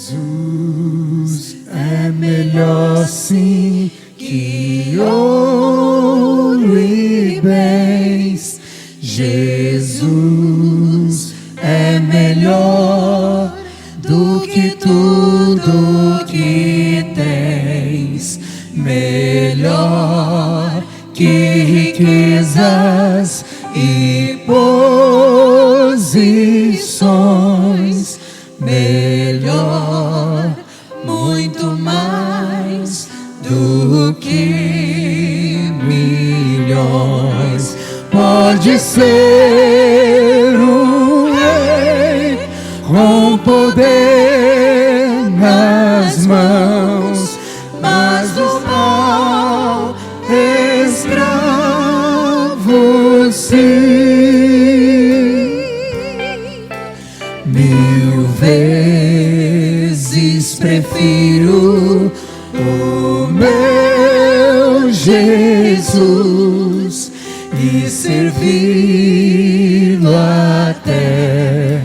Jesus é melhor sim que ouro e bens. Jesus é melhor do que tudo que tens, melhor que riquezas e posições, melhor, muito mais do que milhões. Pode ser um rei com poder nas mãos, mas do mal escravo sim. 1000 vezes prefiro o meu Jesus e servi-lo até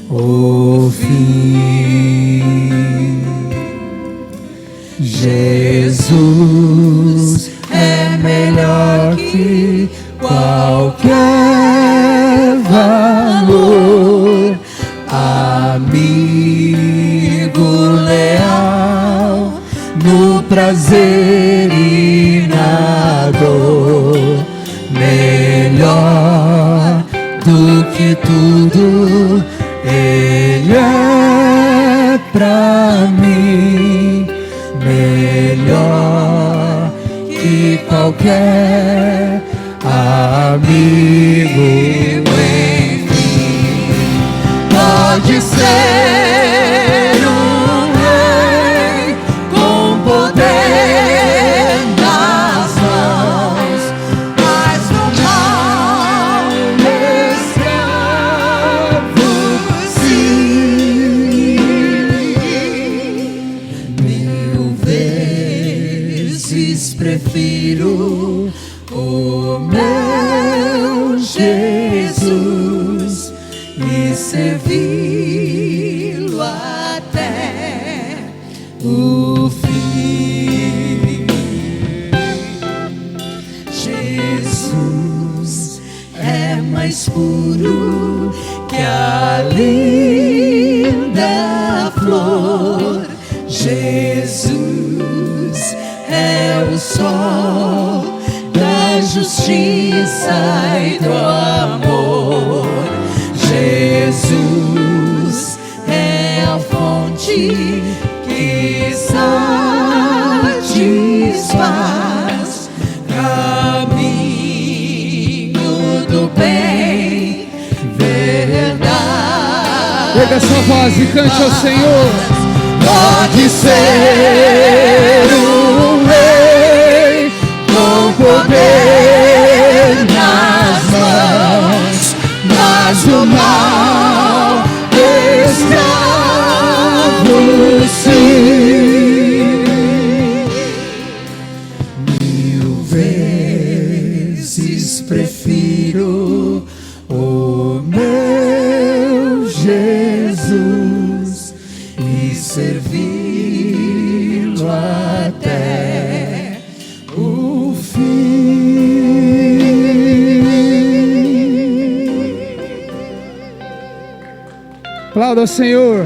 o fim. Jesus é melhor que qualquer valor, amigo leal no prazer e na dor, melhor do que tudo Ele é pra mim, melhor que qualquer amigo. Enfim, pode ser um rei com poder nas mãos, mas no mal escravo sim. 1000 vezes prefiro servi-lo até o fim. Jesus é mais puro que a linda flor. Jesus é o sol da justiça e do amor. Jesus é a fonte que satisfaz, caminho do bem, verdade. Pega essa voz e cante ao Senhor. Pode ser um rei com poder nas mãos, mas o mal escravo sim. 1000 vezes prefiro o meu Jesus e servi-lo até o fim. Aplauda o Senhor.